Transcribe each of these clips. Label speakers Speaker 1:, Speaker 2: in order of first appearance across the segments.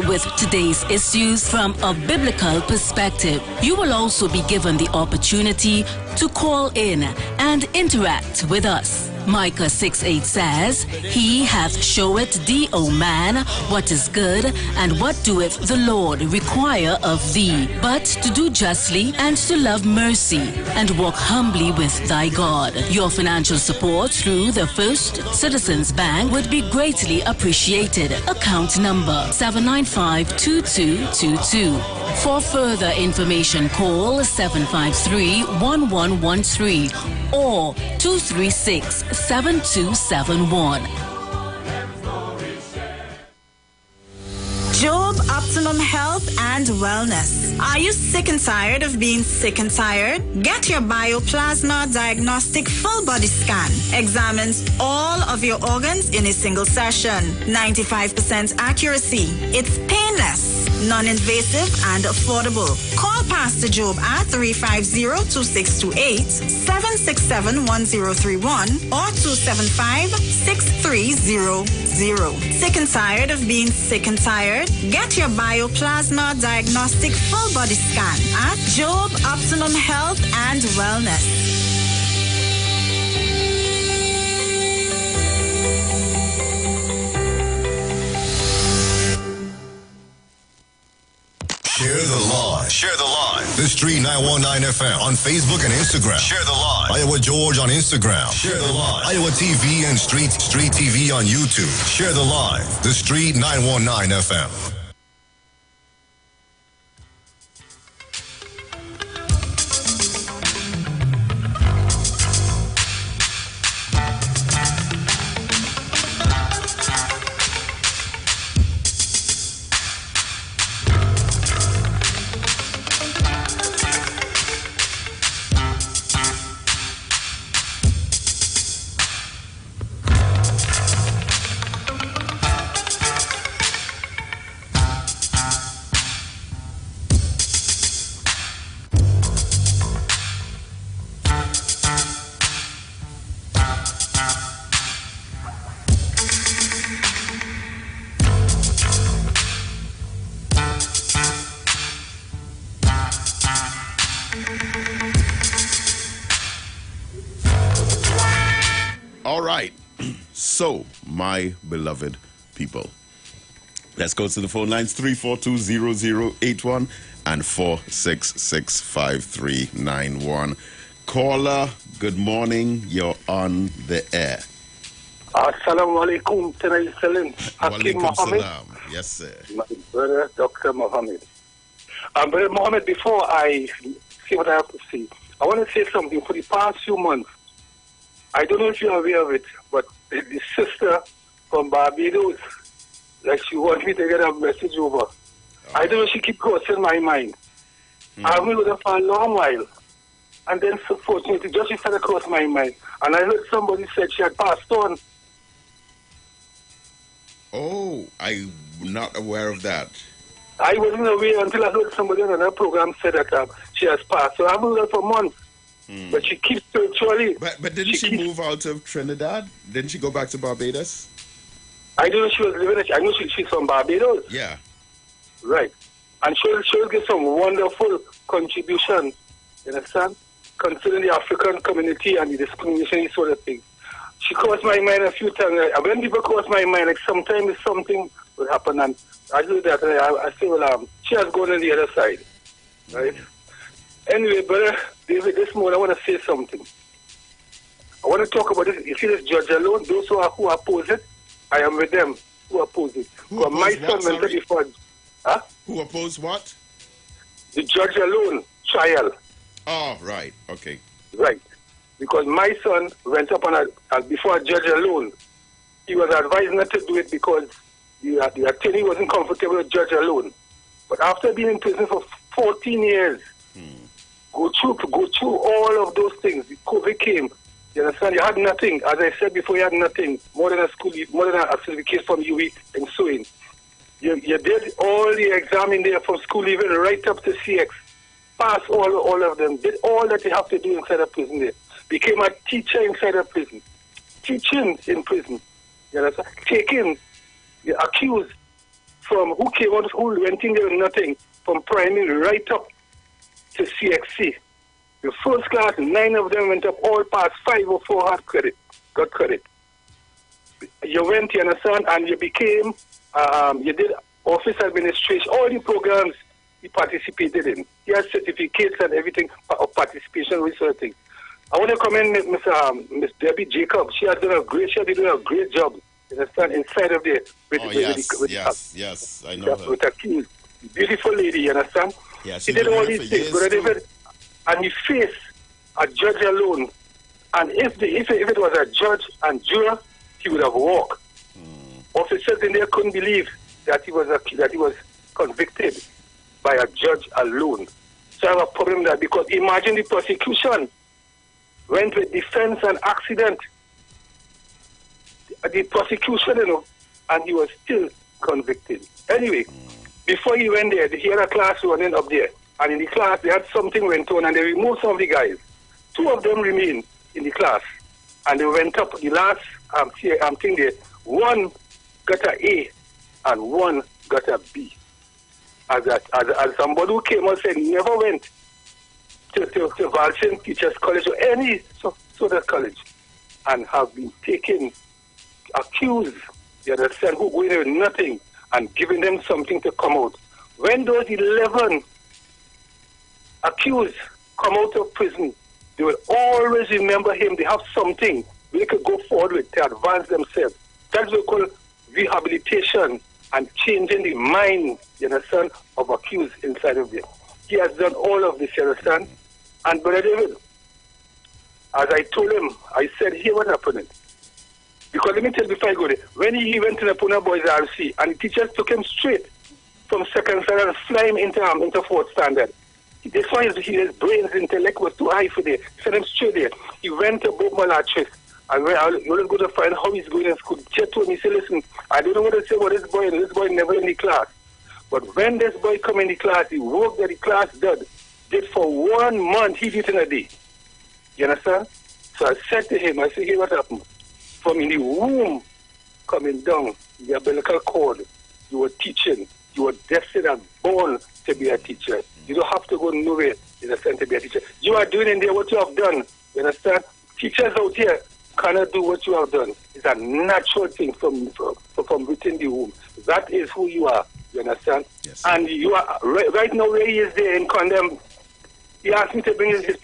Speaker 1: with today's issues from a biblical perspective. You will also be given the opportunity to call in and interact with us. Micah 6:8 says, He hath showeth thee, O man, what is good, and what doeth the Lord require of thee, but to do justly and to love mercy, and walk humbly with thy God. Your financial support through the First Citizens Bank would be greatly appreciated. Account number 795-2222. For further information, call 753-1113 or 236-7271.
Speaker 2: Job Optimum Health and Wellness. Are you sick and tired of being sick and tired? Get your Bioplasma Diagnostic Full Body Scan. Examines all of your organs in a single session. 95% accuracy. It's painless, non-invasive, and affordable. Call Pastor Job at 350-2628, 767-1031, or 275-6300. Sick and tired of being sick and tired? Get your Bioplasma Diagnostic Full Body Scan at Job Optimum Health and Wellness.
Speaker 3: Share the line. Share the line. The Street 919 FM on Facebook and Instagram. Share the line. Iowa George on Instagram. Share the line. Iowa TV and Street TV on YouTube. Share the line. The Street 919 FM.
Speaker 4: So, my beloved people, let's go to the phone lines 342-0081 and 466-5391. Caller, good morning. You're on the air.
Speaker 5: Assalamu alaikum. Hakim Mohammed.
Speaker 4: Yes, sir.
Speaker 5: My brother, Dr. Mohammed. Brother Mohammed, before I see what I have to say, I want to say something. For the past few months, I don't know if you're aware of it, but the sister from Barbados, like she wants me to get a message over. Oh. I don't know, she keeps crossing my mind. I've been with her for a long while. And then, fortunately, just she started across my mind. And I heard somebody said she had passed on.
Speaker 4: Oh, I'm not aware of that.
Speaker 5: I wasn't aware until I heard somebody on another program say that she has passed. So I've been with her for months. But she keeps spiritually.
Speaker 4: But didn't she move out of Trinidad? Didn't she go back to Barbados?
Speaker 5: I don't know she was living. I know she's from Barbados.
Speaker 4: Yeah.
Speaker 5: Right. And she'll give some wonderful contribution, you understand? Considering the African community and the discrimination, sort of thing. She crossed my mind a few times. When people cross my mind, like sometimes something will happen, and I do that. I say, well, she has gone on the other side. Right? Anyway, brother David, this morning I want to say something. I want to talk about this. You see this judge alone, those who oppose it, I am with them who oppose it.
Speaker 4: Who
Speaker 5: my son went to before. Huh?
Speaker 4: Who oppose what?
Speaker 5: The judge alone trial.
Speaker 4: Oh, right. Okay.
Speaker 5: Right. Because my son went up on before a judge alone. He was advised not to do it because the attorney wasn't comfortable with judge alone. But after being in prison for 14 years, go through all of those things. The COVID came. You understand? You had nothing. As I said before, you had nothing more than a certificate from UE in sewing. You did all the exam in there from school even right up to CX. Passed all of them. Did all that you have to do inside a prison there. Became a teacher inside a prison. Teaching in prison. You understand? Taking the accused from who came out of school, went in there with nothing, from primary right up to CXC. The first class, 9 of them went up, all passed, 5 or 4 got credit. You went, you understand, and you became, you did office administration, all the programs he participated in. He has certificates and everything of participation with certain things. I want to commend Miss Debbie Jacob. She has done a great job. You understand, inside of there.
Speaker 4: Yes, I know her.
Speaker 5: With a key, beautiful lady, you understand?
Speaker 4: Yeah,
Speaker 5: he did all these things, Brother David, and he faced a judge alone. And if it was a judge and juror, he would have walked. Officers in there couldn't believe that he was convicted by a judge alone. So I have a problem with that, because imagine the prosecution went with defense and accident. The prosecution, and he was still convicted. Anyway, before he went there, he had a class running up there. And in the class, they had something went on, and they removed some of the guys. 2 of them remained in the class. And they went up the last thing there. 1 got an A, and 1 got a B. As somebody who came and said he never went to Valsin Teachers College or any sort of college, and have been taken, accused, you understand, who go in there with nothing, and giving them something to come out. When those 11 accused come out of prison, they will always remember him. They have something they could go forward with to advance themselves. That's what we call rehabilitation and changing the mind, you understand, of accused inside of them. He has done all of this, you understand? And Brother David, as I told him, I said, here what happened. Because let me tell you before I go there, when he went to the Puna Boys RC, and the teachers took him straight from second standard and fly him into fourth standard. This one, his brain's intellect was too high for there. He sent him straight there. He went to Bob Malatrix. I was going to find how he's going in school. He told me, he said, listen, I don't know what to say about this boy, and this boy never in the class. But when this boy come in the class, the work that the class did for 1 month, he did in a day. You understand? So I said to him, I said, hey, what happened? From in the womb, coming down, the umbilical cord, you were teaching. You were destined and born to be a teacher. You don't have to go nowhere, you understand, to be a teacher. You are doing in there what you have done, you understand? Teachers out here cannot do what you have done. It's a natural thing from within the womb. That is who you are, you understand?
Speaker 4: Yes.
Speaker 5: And you are, right now where he is there in Condom, he asked me to bring his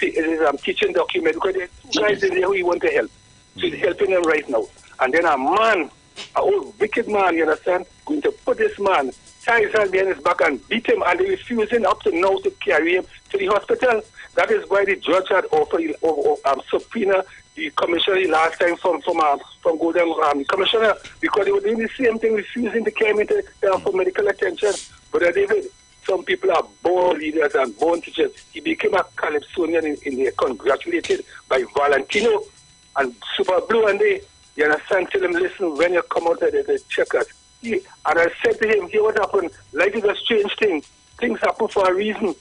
Speaker 5: teaching document, because there are 2 guys in there who he want to help. So he's helping them right now. And then a man, an old wicked man, you understand, going to put this man, tie his hand behind his back and beat him, and they're refusing up to now to carry him to the hospital. That is why the judge had offered subpoena the commissioner last time from Golden Commissioner, because they were doing the same thing, refusing to carry him for medical attention. But David, some people are born leaders and born teachers. He became a Calypsonian in there, congratulated by Valentino and Super Blue, and they, you understand, tell him, listen, when you come out of there, they check us. And I said to him, here what happened, life is a strange thing. Things happen for a reason.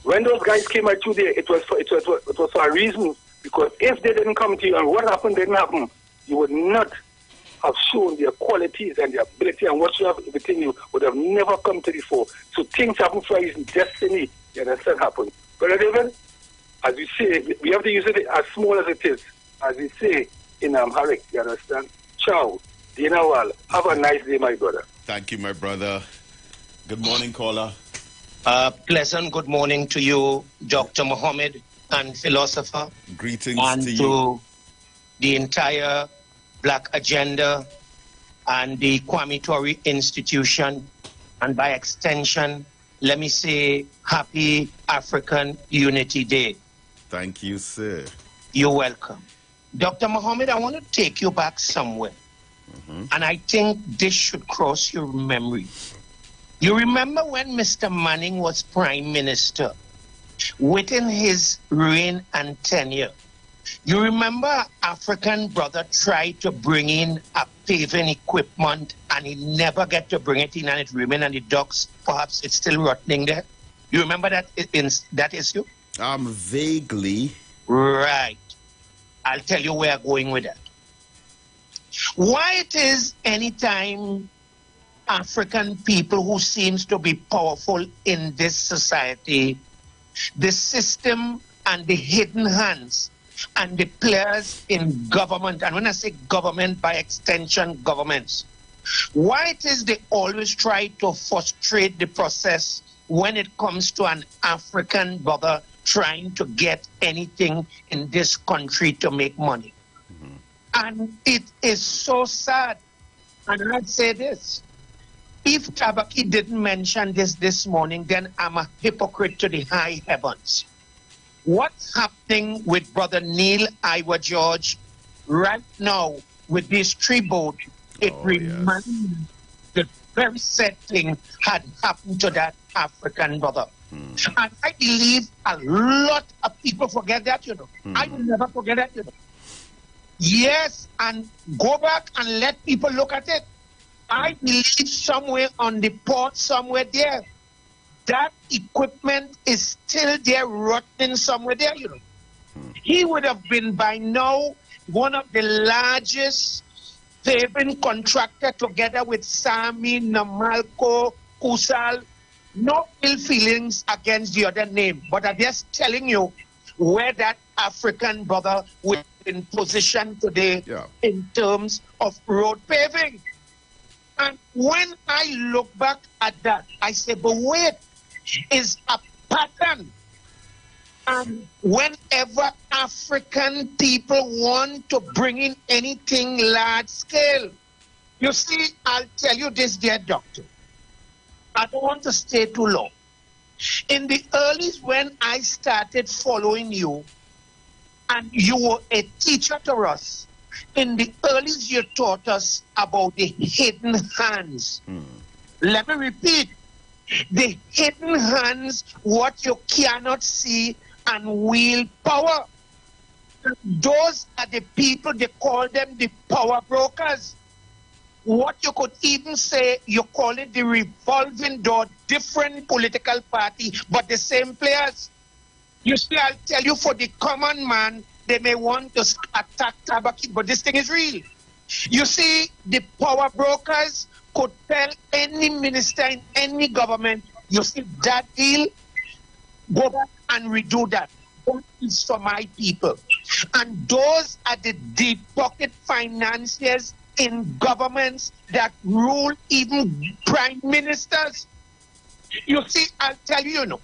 Speaker 5: When those guys came at you there, it was for a reason. Because if they didn't come to you and what happened didn't happen, you would not have shown their qualities and their ability, and what you have within you would have never come to the fore. So things happen for a reason. Destiny, you understand, happen. Brother David, as we say, we have to use it as small as it is. As we say in Amharic, you understand? Ciao. Dinawal. Have a nice day, my brother.
Speaker 4: Thank you, my brother. Good morning, caller.
Speaker 6: Pleasant good morning to you, Dr. Muhammad, and philosopher.
Speaker 4: Greetings
Speaker 6: and
Speaker 4: to you.
Speaker 6: to the entire Black Agenda and the Kwame Tori Institution, and by extension, let me say Happy African Unity Day.
Speaker 4: Thank you, sir.
Speaker 6: You're welcome. Dr. Muhammad, I want to take you back somewhere. And I think this should cross your memory. You remember when Mr. Manning was Prime Minister, within his reign and tenure, you remember African brother tried to bring in a paving equipment and he never get to bring it in, and it remained on the docks. Perhaps it's still rotting there. You remember that issue?
Speaker 4: Vaguely.
Speaker 6: Right. I'll tell you where I'm going with that. Why it is anytime African people who seems to be powerful in this society, the system and the hidden hands and the players in government, and when I say government, by extension, governments, why it is they always try to frustrate the process when it comes to an African brother trying to get anything in this country to make money. And it is so sad. And I'd say this, if Tabaki didn't mention this morning, then I'm a hypocrite to the high heavens. What's happening with Brother Neil Iwer George right now with this tree boat? It reminds me the very same thing had happened to that African brother. And I believe a lot of people forget that, you know. I will never forget that, you know. Yes, and go back and let people look at it. I believe somewhere on the port, somewhere there, that equipment is still there, rotting somewhere there, you know. He would have been by now one of the largest paving contractor together with Sami, Namalco, Kusal. No ill feelings against the other name, but I'm just telling you where that African brother was in position today in terms of road paving. And when I look back at that, I say, but wait, is a pattern. And whenever African people want to bring in anything large scale, you see, I'll tell you this, dear doctor. I don't want to stay too long. In the earlys, when I started following you, and you were a teacher to us, in the earlys you taught us about the hidden hands. Let me repeat. The hidden hands, what you cannot see, and wield power. Those are the people, they call them the power brokers. What you could even say, you call it the revolving door, different political party, but the same players. You see, I'll tell you, for the common man, they may want to attack Tabaki, but this thing is real. You see, the power brokers could tell any minister in any government, you see that deal, go back and redo that. That is for my people. And those are the deep pocket financiers in governments that rule even prime ministers. You see, I'll tell you, you know,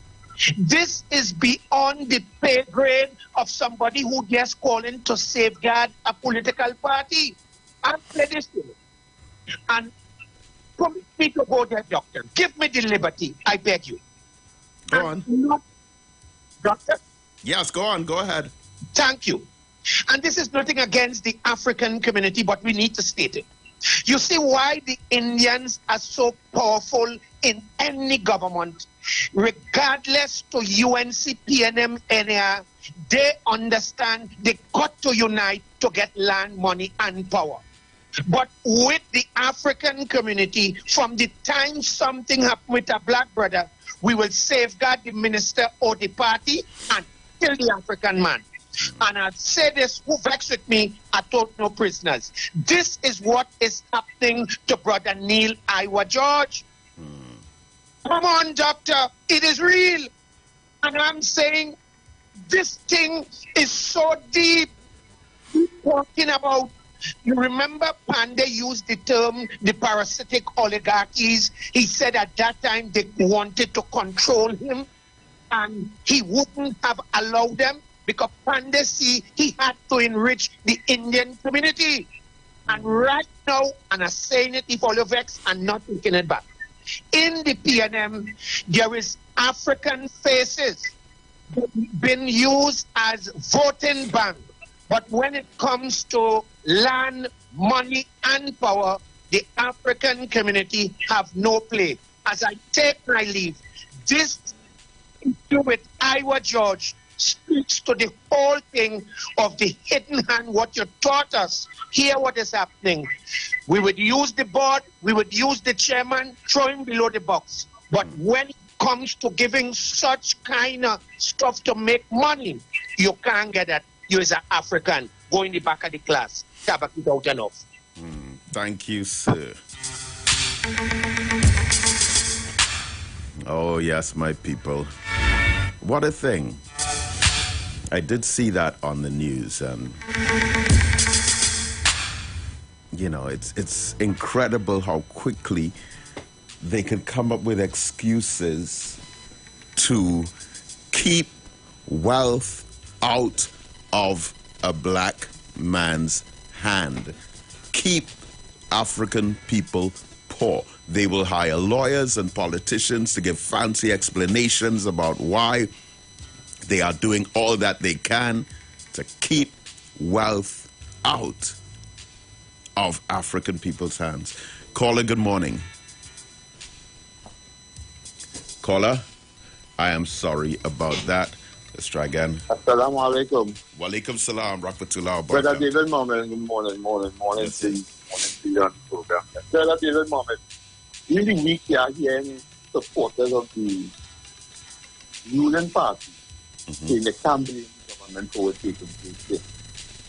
Speaker 6: this is beyond the pay grade of somebody who just calling to safeguard a political party. I'll play this to you. And permit me to go there, doctor. Give me the liberty, I beg you.
Speaker 4: Go on.
Speaker 6: Doctor?
Speaker 4: Yes, go on. Go ahead.
Speaker 6: Thank you. And this is nothing against the African community, but we need to state it. You see why the Indians are so powerful in any government, regardless to UNC, PNM, NAR, they understand they got to unite to get land, money, and power. But with the African community, from the time something happened with a black brother, we will safeguard the minister or the party and kill the African man. And I'll say this, who vexed with me, I told no prisoners. This is what is happening to Brother Neil Iwer George. Come on, doctor, it is real. And I'm saying this thing is so deep. We're talking about, you remember Pandey used the term the parasitic oligarchies. He said at that time they wanted to control him and he wouldn't have allowed them because Pandey see he had to enrich the Indian community. And right now, and I'm saying it if all of vex and not taking it back, in the PNM, there is African faces been used as voting bank. But when it comes to land, money, and power, the African community have no play. As I take my leave, this issue with Iwer George speaks to the whole thing of the hidden hand, what you taught us. Hear what is happening. We would use the board, we would use the chairman, throw him below the box. But when it comes to giving such kind of stuff to make money, you can't get that. You as an African, go in the back of the class. Tabak it out enough.
Speaker 4: Thank you, sir. Oh, yes, my people. What a thing. I did see that on the news, and you know, it's incredible how quickly they can come up with excuses to keep wealth out of a black man's hand. Keep African people poor. They will hire lawyers and politicians to give fancy explanations about why they are doing all that they can to keep wealth out of African people's hands. Caller, good morning. Caller, I am sorry about that. Let's try again.
Speaker 7: Assalamu alaikum.
Speaker 4: Walaikum salam, rahmatullah.
Speaker 7: Brother David Mohammed, good morning
Speaker 4: Yes,
Speaker 7: to you on the program. Brother David Mohammed, in the week you are hearing supporters of the ruling party saying they can't believe the government overtaking things.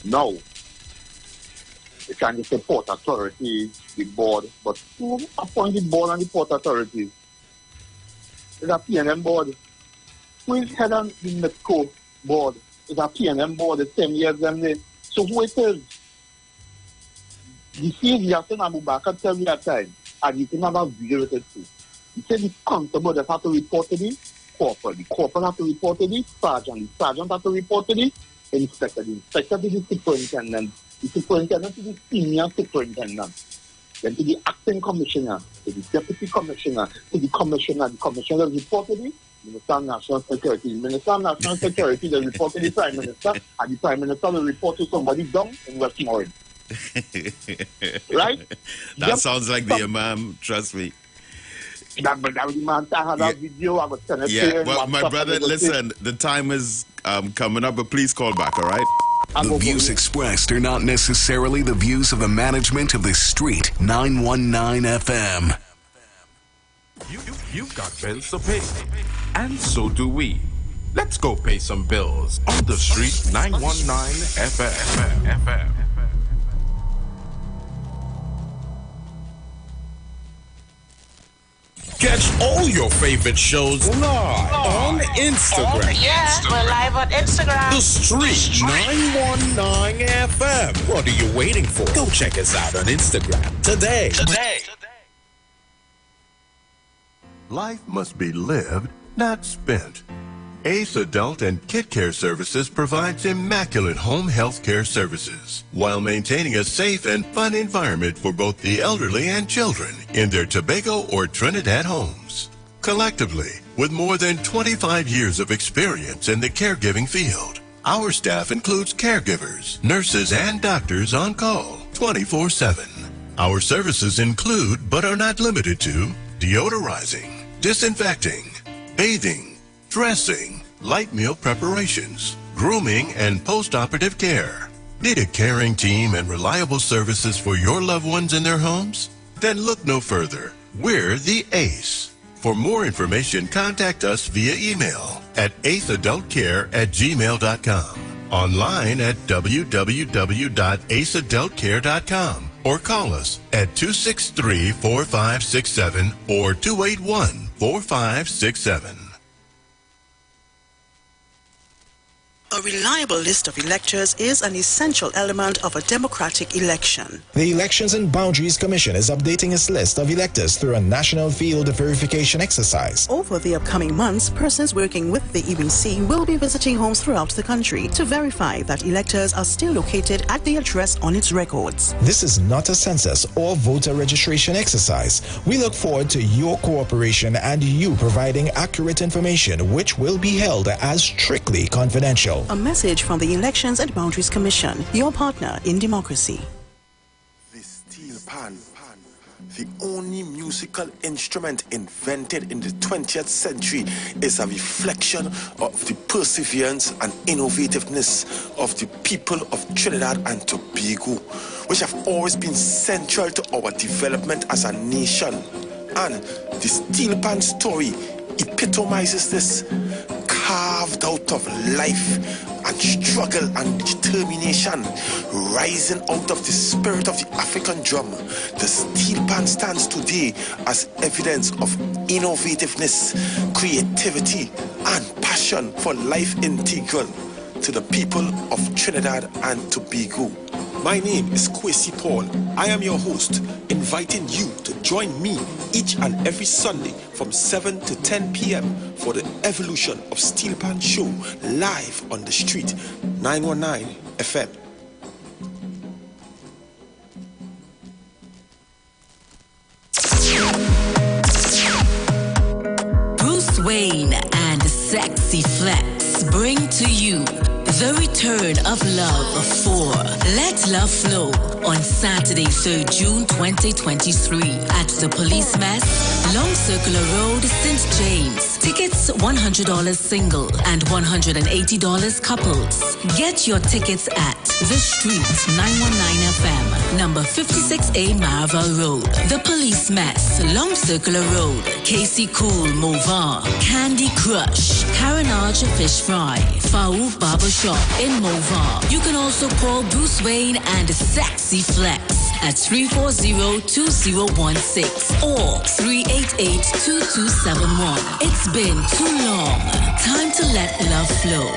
Speaker 7: Now, they trying to support authorities, the board, but who appointed board and the port authorities? It's a PNM board. Who is head on the Metco board? It's a PNM board, the 10 years them there. So who it is? You see, Yasin Abu Bakr tell me that time, and you can have a video with it too. He said the constable that have to report to the corporal have to report to the sergeant have to report to the inspector to the superintendent, the superintendent to the senior superintendent, then to the acting commissioner, to the deputy commissioner, to the commissioner report to the Minister of National Security. Minister of National Security, they report to the Prime Minister, and the Prime Minister will report to somebody down in Westmoreland. Right?
Speaker 4: That sounds like the Imam, trust me.
Speaker 7: That man, I had a video, I was sending it to
Speaker 4: Yeah,
Speaker 7: him,
Speaker 4: well, my brother, listen, the time is coming up, but please call back, all right?
Speaker 8: The views expressed are not necessarily the views of the management of the Street 919 FM.
Speaker 9: You've got bills to pay, and so do we. Let's go pay some bills on the Street 919 FM. Catch all your favorite shows live on Instagram.
Speaker 10: Oh, yeah, we're live on Instagram.
Speaker 9: The Street 919 FM. What are you waiting for? Go check us out on Instagram today.
Speaker 11: Life must be lived, not spent. Ace Adult and Kid Care Services provides immaculate home health care services while maintaining a safe and fun environment for both the elderly and children in their Tobago or Trinidad homes. Collectively, with more than 25 years of experience in the caregiving field, our staff includes caregivers, nurses, and doctors on call 24/7. Our services include, but are not limited to, deodorizing, disinfecting, bathing, dressing, light meal preparations, grooming, and post-operative care. Need a caring team and reliable services for your loved ones in their homes? Then look no further. We're the ACE. For more information, contact us via email at aceadultcare@gmail.com, online at www.aceadultcare.com, or call us at 263-4567 or 281-4567.
Speaker 12: A reliable list of electors is an essential element of a democratic election.
Speaker 13: The Elections and Boundaries Commission is updating its list of electors through a national field verification exercise.
Speaker 12: Over the upcoming months, persons working with the EBC will be visiting homes throughout the country to verify that electors are still located at the address on its records.
Speaker 13: This is not a census or voter registration exercise. We look forward to your cooperation and you providing accurate information, which will be held as strictly confidential.
Speaker 12: A message from the Elections and Boundaries Commission, your partner in democracy.
Speaker 14: The steel pan, the only musical instrument invented in the 20th century, is a reflection of the perseverance and innovativeness of the people of Trinidad and Tobago, which have always been central to our development as a nation. And the steel pan story epitomizes this, carved out of life and struggle and determination, rising out of the spirit of the African drum, the steel pan stands today as evidence of innovativeness, creativity, and passion for life integral to the people of Trinidad and Tobago. My name is Kwesi Paul. I am your host, inviting you to join me each and every Sunday from 7 to 10 p.m. for the Evolution of Steel Pan Show live on the street, 919 FM.
Speaker 1: Bruce Wayne and Sexy Flex bring to you the return of love for Let Love Flow on Saturday, 3rd June 2023 at the Police Mess, Long Circular Road, St. James. Tickets $100 single and $180 couples. Get your tickets at The Street 919 FM, number 56A Marva Road. The Police Mess, Long Circular Road, Casey Cool Movar, Candy Crush, Carenage Fish Fry, Faouk Barbershop in Movar. You can also call Bruce Wayne and Sexy Flex at 340-2016 or 388-2271. It's been too long. Time to let love flow.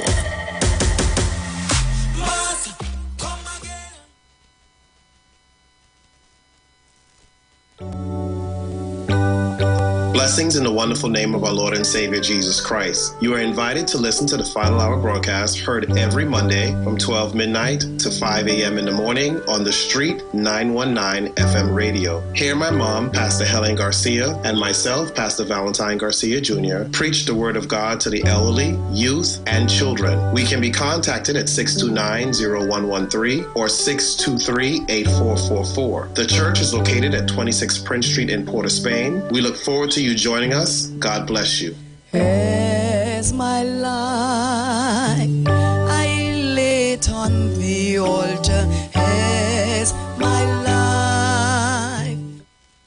Speaker 15: Blessings in the wonderful name of our Lord and Savior Jesus Christ. You are invited to listen to the Final Hour broadcast heard every Monday from 12 midnight to 5 a.m. in the morning on the Street 919 FM radio. Hear my mom, Pastor Helen Garcia, and myself, Pastor Valentine Garcia Jr., preach the Word of God to the elderly, youth, and children. We can be contacted at 629-0113 or 623-8444. The church is located at 26 Prince Street in Port of Spain. We look forward to you joining us. God bless you.
Speaker 16: As my life I lay it on the altar, as my life.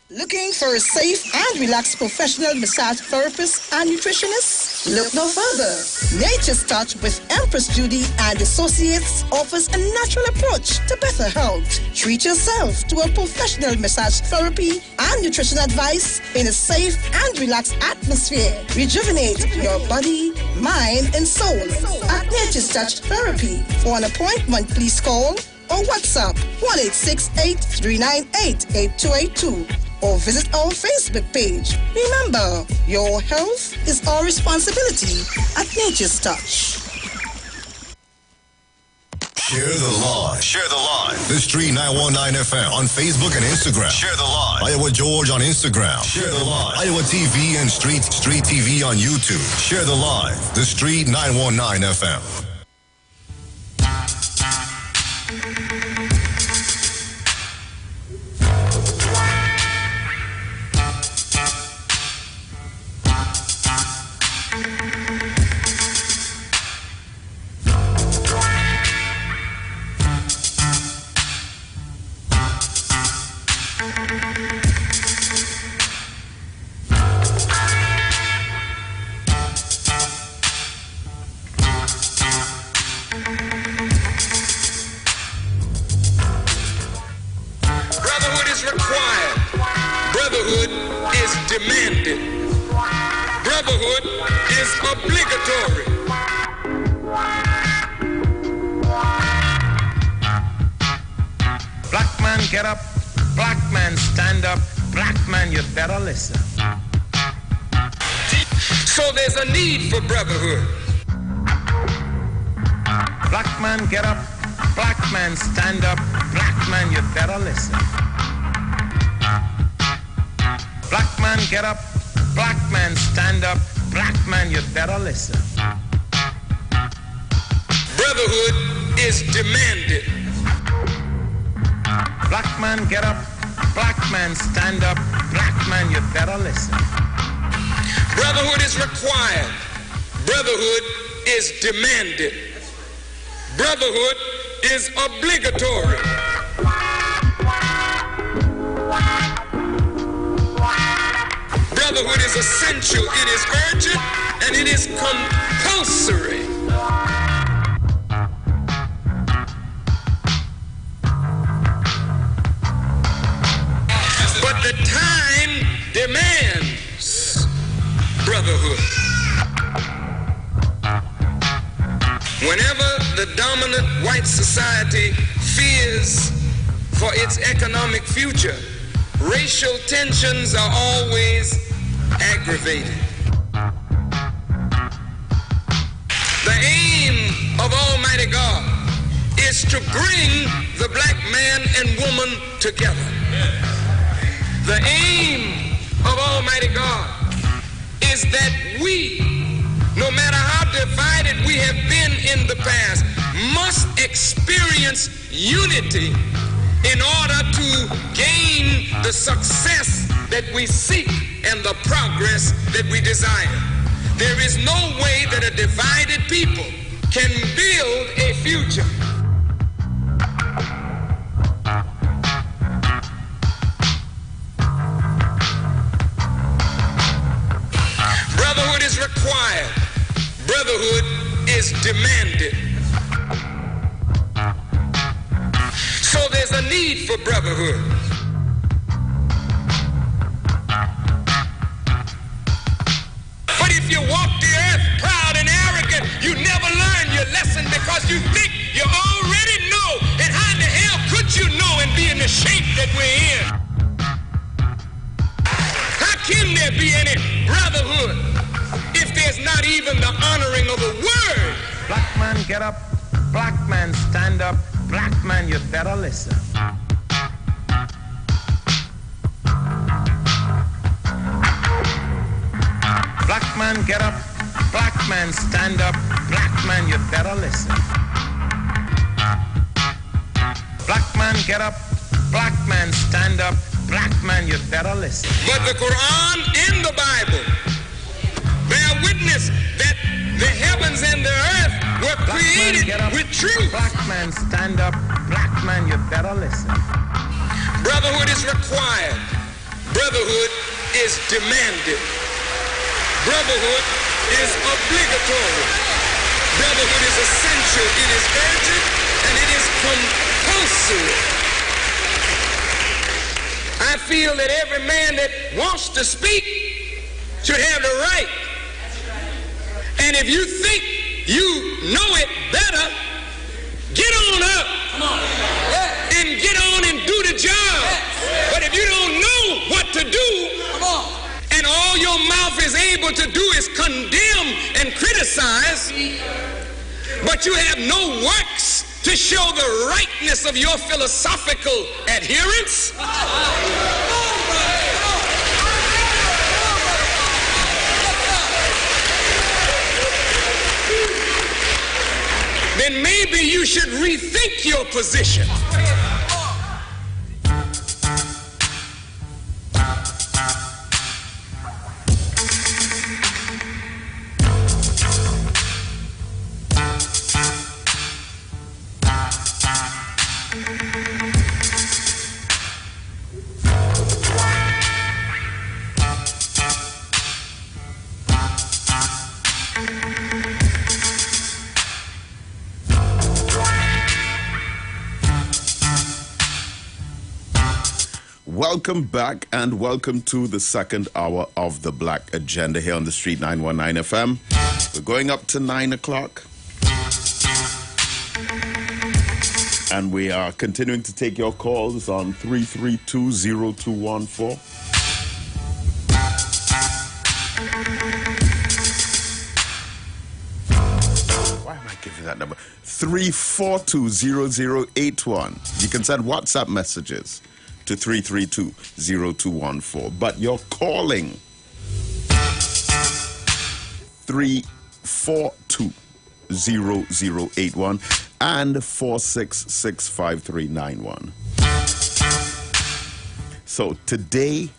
Speaker 17: Looking for a safe and relaxed professional massage therapist and nutritionist? Look no further. Nature's Touch with Empress Judy and Associates offers a natural approach to better health. Treat yourself to a professional massage therapy and nutrition advice in a safe and relaxed atmosphere. Rejuvenate your body, mind, and soul at Nature's Touch Therapy. For an appointment, please call or WhatsApp 1-868-398-8282 or visit our Facebook page. Remember, your health is our responsibility at Nature's Touch.
Speaker 3: Share the line. Share the line. The Street 919 FM on Facebook and Instagram. Share the line. Iowa George on Instagram. Share the line. Iowa TV and Street TV on YouTube. Share the line. The Street 919 FM.
Speaker 18: So there's a need for brotherhood. Black man, get up. Black man, stand up. Black man, you better listen. Black man, get up. Black man, stand up. Black man, you better listen. Brotherhood is demanded. Black man, get up. Black man, stand up. Black man, you better listen. Brotherhood is required. Brotherhood is demanded. Brotherhood is obligatory. Brotherhood is essential, it is urgent, and it is compulsory. brotherhood. Whenever the dominant white society fears for its economic future, racial tensions are always aggravated. The aim of Almighty God is to bring the black man and woman together. The aim of Almighty God is that we, no matter how divided we have been in the past, must experience unity in order to gain the success that we seek and the progress that we desire. There is no way that a divided people can build a future. Brotherhood is required. Brotherhood is demanded. So there's a need for brotherhood. But if you walk the earth proud and arrogant, you never learn your lesson because you think you already know. And how in the hell could you know and be in the shape that we're in? How can there be any brotherhood if there's not even the honoring of a word?
Speaker 19: Black man, get up. Black man, stand up. Black man, you better listen. Black man, get up. Black man, stand up. Black man, you better listen. Black man, get up. Black man, stand up. Black man, you better listen.
Speaker 18: But the Quran and the Bible bear witness that the heavens and the earth were created with truth.
Speaker 19: Black man, stand up. Black man, you better listen.
Speaker 18: Brotherhood is required. Brotherhood is demanded. Brotherhood is obligatory. Brotherhood is essential. It is urgent and it is compulsory. I feel that every man that wants to speak should have the right. And if you think you know it better, get on up and get on and do the job. But if you don't know what to do, and all your mouth is able to do is condemn and criticize, but you have no works to show the rightness of your philosophical adherence, then maybe you should rethink your position.
Speaker 4: Welcome back and welcome to the second hour of the Black Agenda here on the Street 919 FM. We're going up to 9 o'clock. And we are continuing to take your calls on 332-0214. Why am I giving that number? 342-0081. You can send WhatsApp messages to 332-0214. But you're calling 342-0081 and 4665391. So today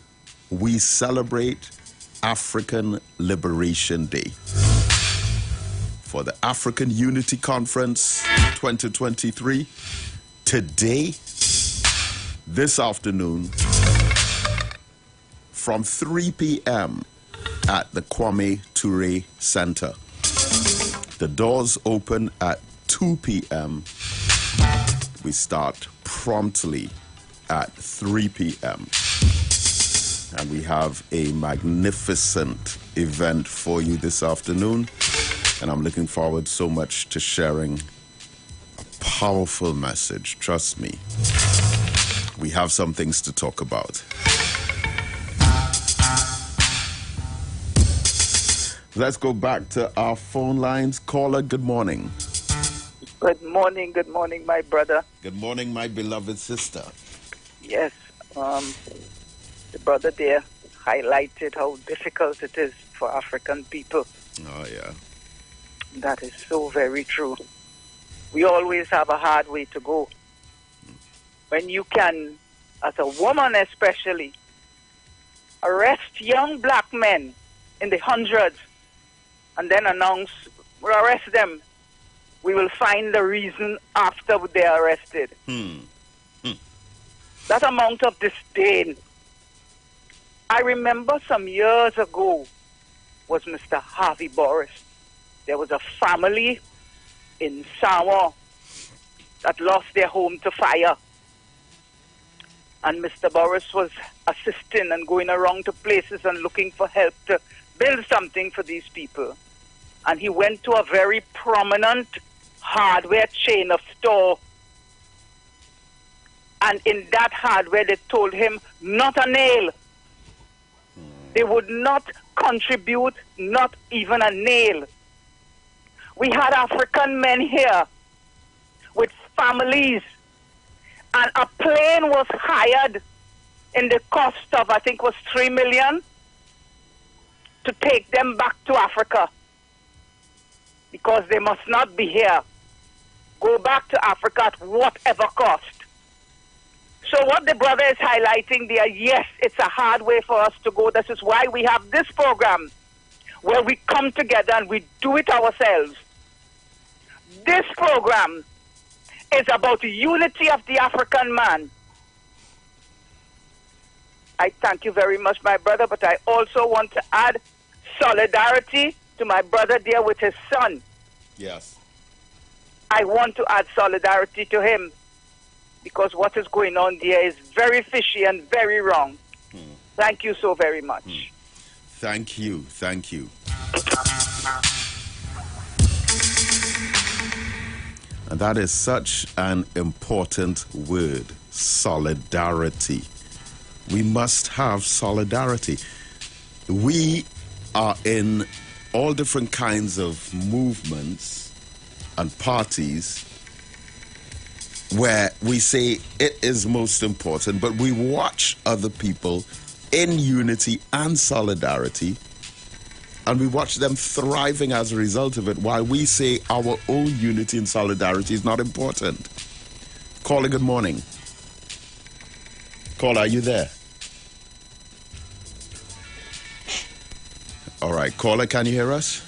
Speaker 4: we celebrate African Liberation Day for the African Unity Conference 2023. Today, this afternoon, from 3 p.m. at the Kwame Ture Center. The doors open at 2 p.m. We start promptly at 3 p.m. And we have a magnificent event for you this afternoon. And I'm looking forward so much to sharing a powerful message. Trust me. We have some things to talk about. Let's go back to our phone lines. Caller, good morning.
Speaker 20: Good morning, my brother.
Speaker 4: Good morning, my beloved sister.
Speaker 20: Yes, the brother there highlighted how difficult it is for African people.
Speaker 4: Oh, yeah.
Speaker 20: That is so very true. We always have a hard way to go. When you can, as a woman especially, arrest young black men in the hundreds and then announce, we'll arrest them. We will find the reason after they are arrested. That amount of disdain. I remember some years ago was Mr. Harvey Boris. There was a family in Samoa that lost their home to fire. And Mr. Boris was assisting and going around to places and looking for help to build something for these people. And he went to a very prominent hardware chain of store. And in that hardware, they told him, not a nail. They would not contribute, not even a nail. We had African men here with families, and a plane was hired in the cost of, I think, was $3 million to take them back to Africa because they must not be here. Go back to Africa at whatever cost. So what the brother is highlighting there, yes, it's a hard way for us to go. This is why we have this program where we come together and we do it ourselves. This program is about the unity of the African man. I thank you very much, my brother, but I also want to add solidarity to my brother there with his son.
Speaker 4: Yes.
Speaker 20: I want to add solidarity to him because what is going on there is very fishy and very wrong. Thank you so very much.
Speaker 4: Thank you. Thank you. And that is such an important word, solidarity. We must have solidarity. We are in all different kinds of movements and parties where we say it is most important, but we watch other people in unity and solidarity, and we watch them thriving as a result of it, while we say our own unity and solidarity is not important. Caller, good morning. Caller, are you there? All right, caller, can you hear us?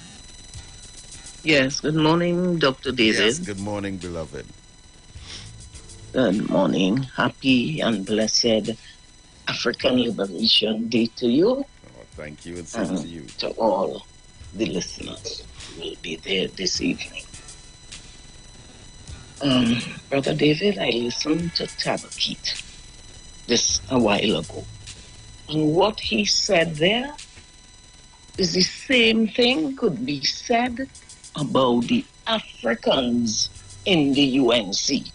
Speaker 21: Yes, good morning, Dr. David.
Speaker 4: Yes, good morning, beloved.
Speaker 21: Good morning. Happy and blessed African Liberation Day to you.
Speaker 4: Oh, thank you, and same to you.
Speaker 21: To all the listeners who will be there this evening. Brother David, I listened to Tabakit this a while ago. And what he said there is the same thing could be said about the Africans in the UNC.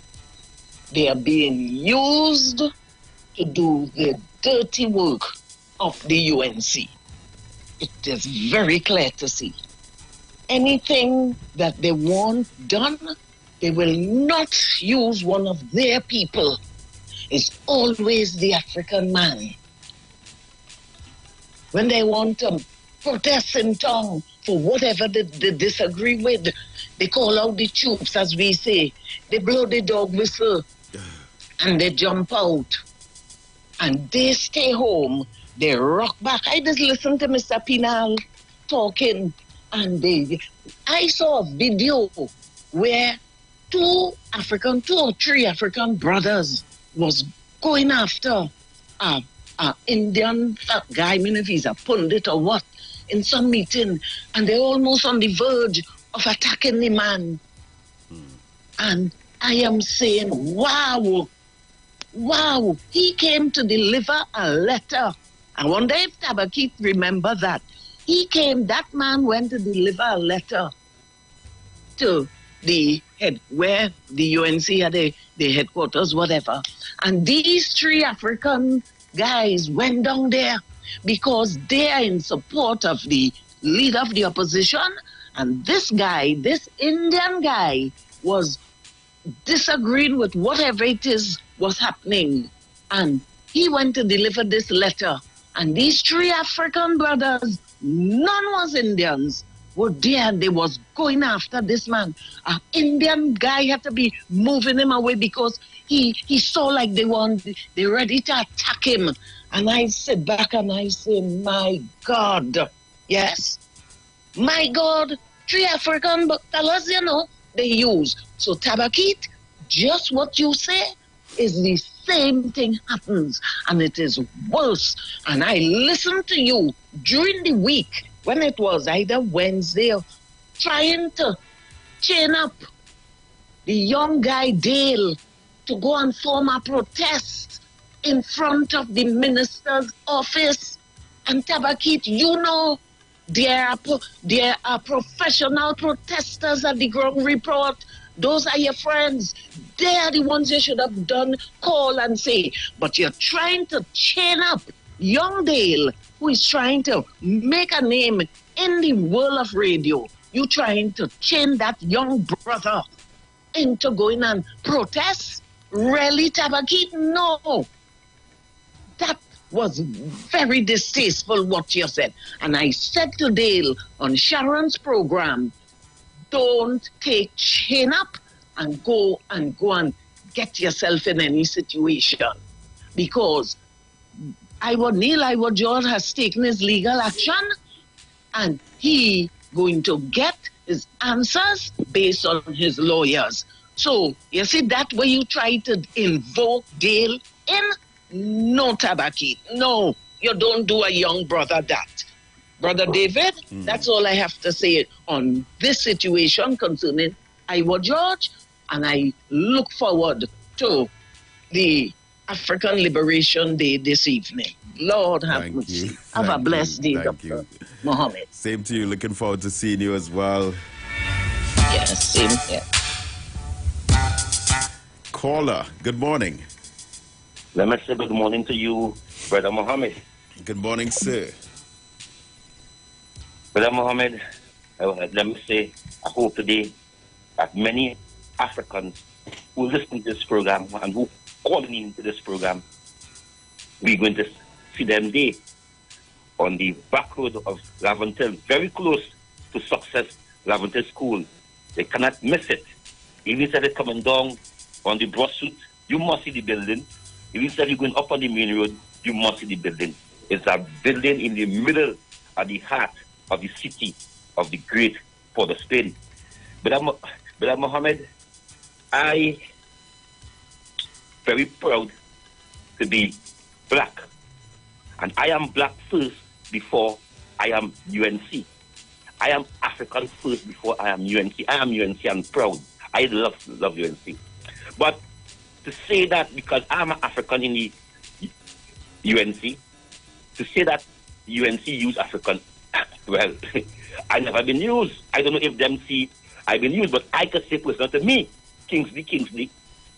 Speaker 21: They are being used to do the dirty work of the UNC. It is very clear to see. Anything that they want done, they will not use one of their people. It's always the African man. When they want to protest in town for whatever they disagree with, they call out the troops, as we say. They blow the dog whistle and they jump out. And they stay home. They rock back. I just listened to Mr. Pinal talking, and I saw a video where two or three African brothers was going after an Indian guy, I mean if he's a pundit or what, in some meeting, and they're almost on the verge of attacking the man. And I am saying, wow, he came to deliver a letter I wonder if Tabakit remember that. That man went to deliver a letter to the head, where the UNC had the headquarters, whatever. And these 3 African guys went down there because they are in support of the leader of the opposition. And this Indian guy, was disagreeing with whatever it is was happening. And he went to deliver this letter. And these 3 African brothers, none was Indians, were there, and they was going after this man. An Indian guy had to be moving him away because he saw like they ready to attack him. And I sit back and I say, my God, yes, my God, 3 African fellas, they use. So Tabakit, just what you say is the same thing happens, and it is worse. And I listened to you during the week when it was either Wednesday, trying to chain up the young guy Dale to go and form a protest in front of the minister's office. And Tabakit, there are professional protesters at the ground report. Those are your friends. They are the ones you should have call and say. But you're trying to chain up young Dale, who is trying to make a name in the world of radio. You're trying to chain that young brother into going and protest? Really, Tabakit? No. That was very distasteful what you said. And I said to Dale on Sharon's program, don't take chain up and go and get yourself in any situation. Because Iwer George has taken his legal action, and he going to get his answers based on his lawyers. So, you see that way you try to invoke Dale in? No, Tabakit. No, you don't do a young brother that. Brother David, that's all I have to say on this situation concerning Iwer George, and I look forward to the African Liberation Day this evening. Lord have mercy. Have a blessed day, Dr. Mohammed.
Speaker 4: Same to you. Looking forward to seeing you as well.
Speaker 21: Yes, same here.
Speaker 4: Caller, good morning.
Speaker 2: Let me say good morning to you, Brother Mohammed.
Speaker 4: Good morning, sir.
Speaker 2: Brother Mohammed, let me say, I hope today that many Africans who listen to this program and who calling into this program, we're going to see them there on the back road of Laventille, very close to Success Laventille School. They cannot miss it. Even if they're coming down on the Broad Street, you must see the building. Even if you're going up on the main road, you must see the building. It's a building in the middle of the heart of the city of the great Port of Spain. Brother Mohammed, I very proud to be black. And I am black first before I am UNC. I am African first before I am UNC. I am UNC and proud. I love UNC. But to say that because I'm an African in the UNC, to say that UNC use African, well, I never been used. I don't know if them see I've been used, but I can say personally to me, Kingsley,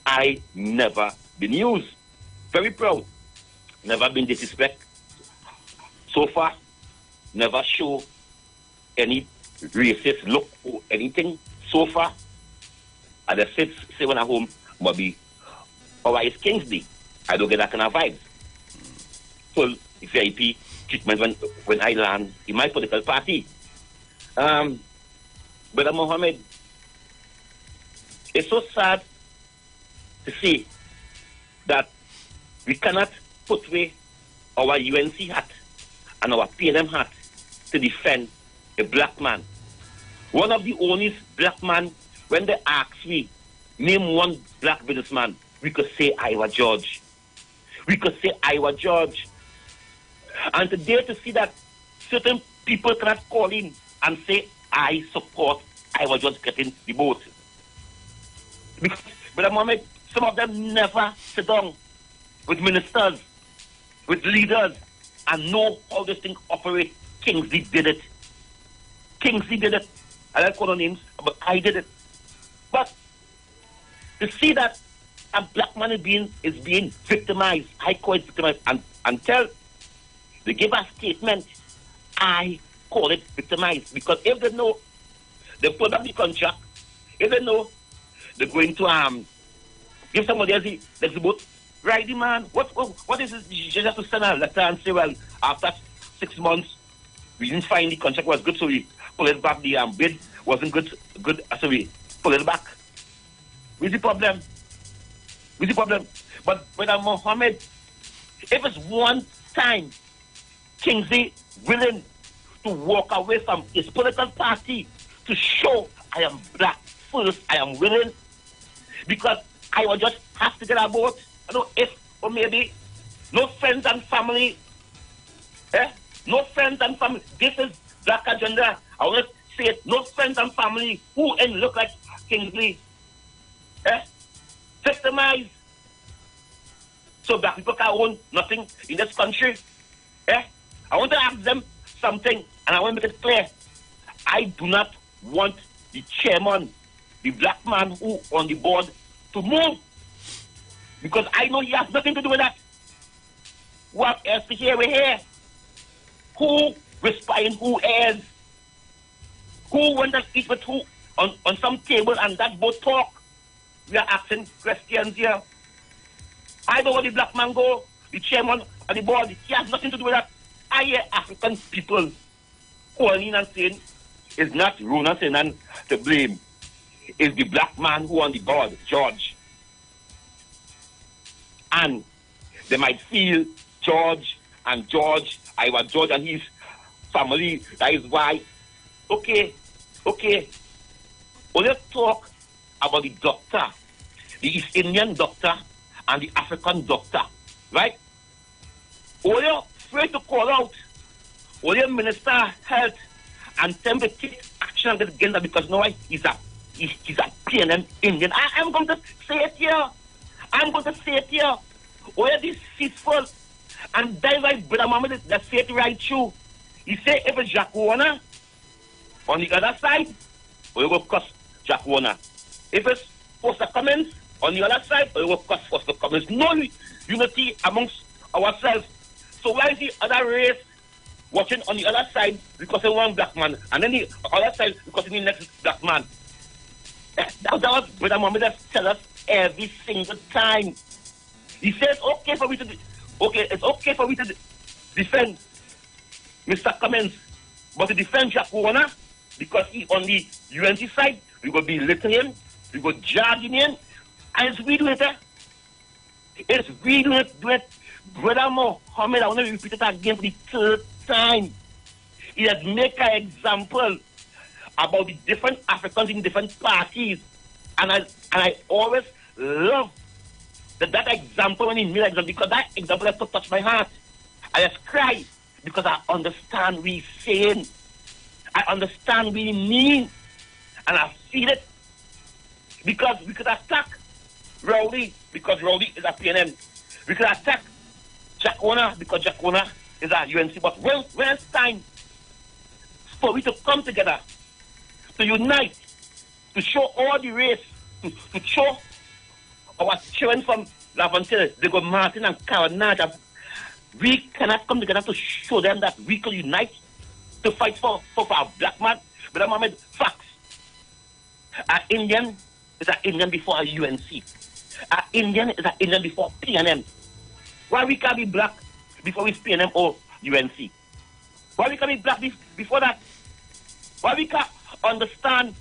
Speaker 2: I never been used. Very proud. Never been disrespect. So far, never show any racist look or anything. So far, as I say when I'm home, maybe, or it's Kingsley. I don't get that kind of vibes. Full VIP treatment when I land in my political party. Brother Mohammed, it's so sad to see that we cannot put away our UNC hat and our PNM hat to defend a black man. One of the only black man, when they ask me, name one black businessman, we could say Iwer George. We could say Iwer George. And today to see that certain people cannot call in and say, I support Iwer George getting the vote. Because, Brother Mohammed, some of them never sit down with ministers, with leaders, and know how this thing operates. Kingsley did it. Kingsley did it. I don't call no names, but I did it. But to see that a black man is being victimized, I call it victimized, and until they give a statement, I call it victimized. Because if they know, they put up the contract. If they know, they're going to give somebody else the boat. Right, the man. What is this? You just to send a letter and say, well, after 6 months, we didn't find the contract was good, so we pull it back. The bid wasn't good, so we pull it back. What's the problem? What's the problem? But Brother Mohammed, if it's one time Kingsley willing to walk away from his political party to show I am black first, I am willing, because I will just have to get a boat. I know if or maybe no friends and family. No friends and family. This is black agenda. I want to say it. No friends and family who look like Kingsley. Victimized. So black people can't own nothing in this country. I want to ask them something, and I want to make it clear. I do not want the chairman, the black man who on the board, to move. Because I know he has nothing to do with that. What else to hear? We're here. Who respond who is? Who went to eat with who on some table and that both talk? We are asking questions here. I know where the black man go, the chairman of the board, he has nothing to do with that. I hear African people calling and saying it's not Rona Senan to blame. It's the black man who on the board, George. And they might feel George, Iwer George and his family, that is why. Okay. Let's talk about the doctor, the East Indian doctor and the African doctor, right? Or you're afraid to call out, or your minister of health and tell him to take action against that because now he's a PNM Indian. I'm going to say it here. Or you're deceitful. And that's why Brother Mohammed that say it right through. He say if it's Jack Warner on the other side, or you go cuss Jack Warner. If it's Foster Cummins on the other side, or you go cuss Foster Cummins. No unity amongst ourselves. So why is the other race watching on the other side because they want black man, and then the other side because they need next black man? That was Brother Mohammed that tell us every single time. He says it's okay for me to defend Mr. Cummins, but to defend Jack Warner because he on the UNC side, we go belittle him, we go judge him, and it's we do it. It's we do it. Brother Mohammed, I want to repeat it again for the third time. He has made an example about the different Africans in different parties, and I always love that example when he made an example, because that example has touched my heart. I just cry because I understand what he's saying. I understand what he means, and I feel it. Because we could attack Rowley because Rowley is a PNM. We could attack Jack Warner because Jack Warner is a UNC. But when it's time for we to come together, to unite, to show all the race, to show our children from Laventille, they go Martin and Carnage, we cannot come together to show them that we can unite to fight for our black man. But Mohammed, facts. An Indian is an Indian before a UNC. An Indian is an Indian before PNM. Why we can't be black before we PNM or UNC? Why we can't be black before that? Why we can't understand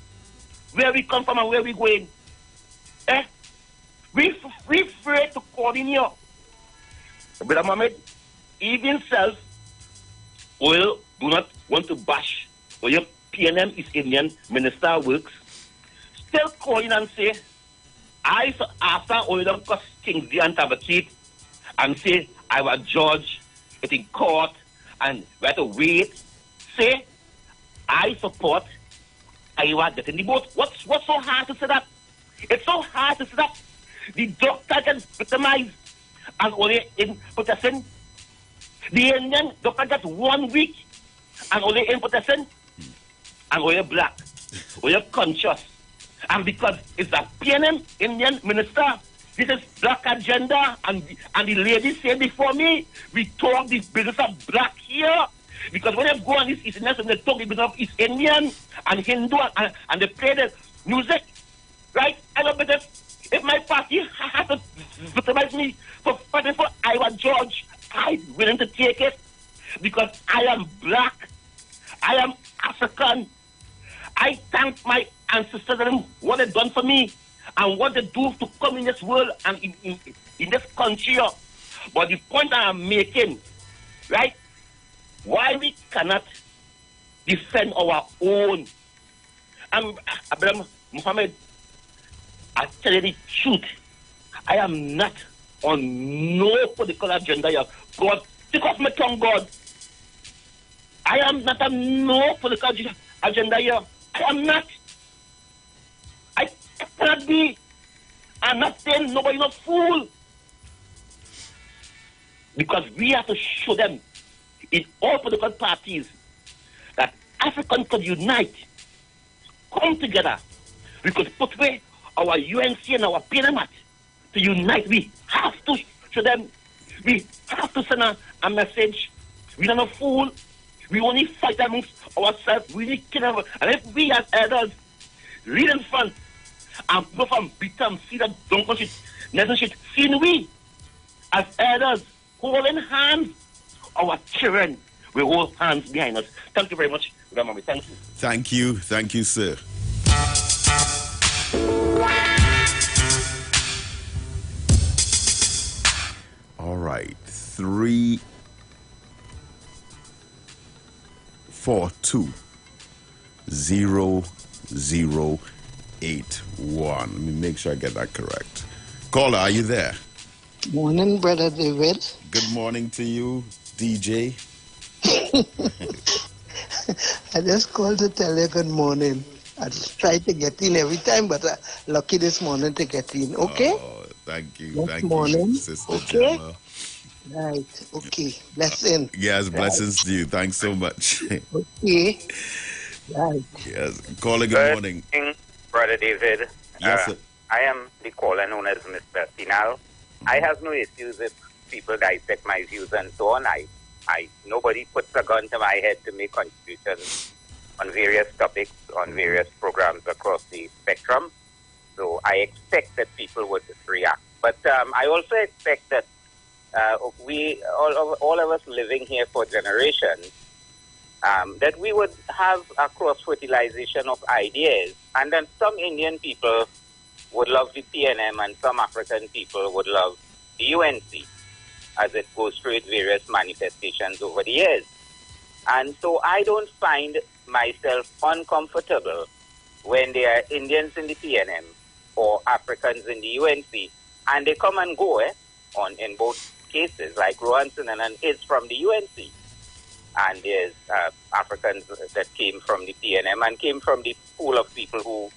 Speaker 2: where we come from and where we're going? We afraid to coordinate. Brother Mohammed, even self will do not want to bash or your PNM is Indian minister works. Still calling and say, after oil them cost Kingsley and Tabatit and say I was judge it in court and we have to wait. Say I support Iwer getting the vote. What's so hard to say that? It's so hard to say that. The doctor gets victimized and only in protesting. The Indian doctor just 1 week and only impotent and only black, only conscious. And because it's a PNM Indian minister, this is black agenda, and the lady said before me, we talk the business of black here. Because when they go on this East Indian, they talk the business of East Indian and Hindu, and they play the music, right? I love it. If my party has to victimize me for fighting for Iwer George, I'm willing to take it. Because I am black, I am African. I thank my ancestors and what they've done for me and what they do to come in this world and in this country. But the point I am making, right, why we cannot defend our own. Abraham Muhammad, I tell you the truth, I am not on no political agenda here. God, take off my tongue, God. I am not on no political agenda here. I am not. I cannot be. I'm not saying nobody not fool. Because we have to show them in all political parties that Africans could unite, come together. We could put away our UNC and our PNM to unite. We have to show them. We have to send a message. We are not fool. We only fight amongst ourselves. We need to kill. And if we as elders lead in front and go from beat them, see that don't go shit, nothing shit, seeing we as elders holding hands, our children will hold hands behind us. Thank you very much, Grandma. Thank you.
Speaker 4: Thank you. Thank you, sir. All right. 342-0081. Let me make sure I get that correct. Caller, are you there?
Speaker 5: Morning, Brother David.
Speaker 4: Good morning to you, DJ.
Speaker 5: I just called to tell you good morning. I just try to get in every time, but lucky this morning to get in. Okay?
Speaker 4: Oh, thank you.
Speaker 5: Next
Speaker 4: Thank
Speaker 5: morning.
Speaker 4: you, Sister
Speaker 5: Okay?
Speaker 4: Gemma.
Speaker 5: Right. Okay. Blessing.
Speaker 4: Yes, blessings to you. Thanks so much.
Speaker 5: Okay. Right.
Speaker 4: Yes. Caller, good morning.
Speaker 22: Brother David.
Speaker 4: Yes, sir.
Speaker 22: I am the caller known as Mr. Pinal. I have no issues if people dissect my views and so on. Nobody puts a gun to my head to make contributions on various topics, on various programs across the spectrum. So I expect that people would react. But I also expect that we, all of us living here for generations, that we would have a cross-fertilization of ideas, and then some Indian people would love the PNM and some African people would love the UNC as it goes through its various manifestations over the years. And so I don't find myself uncomfortable when there are Indians in the PNM or Africans in the UNC, and they come and go in both cases, like Rohan Sinanan is from the UNC, and there's Africans that came from the PNM and came from the pool of people who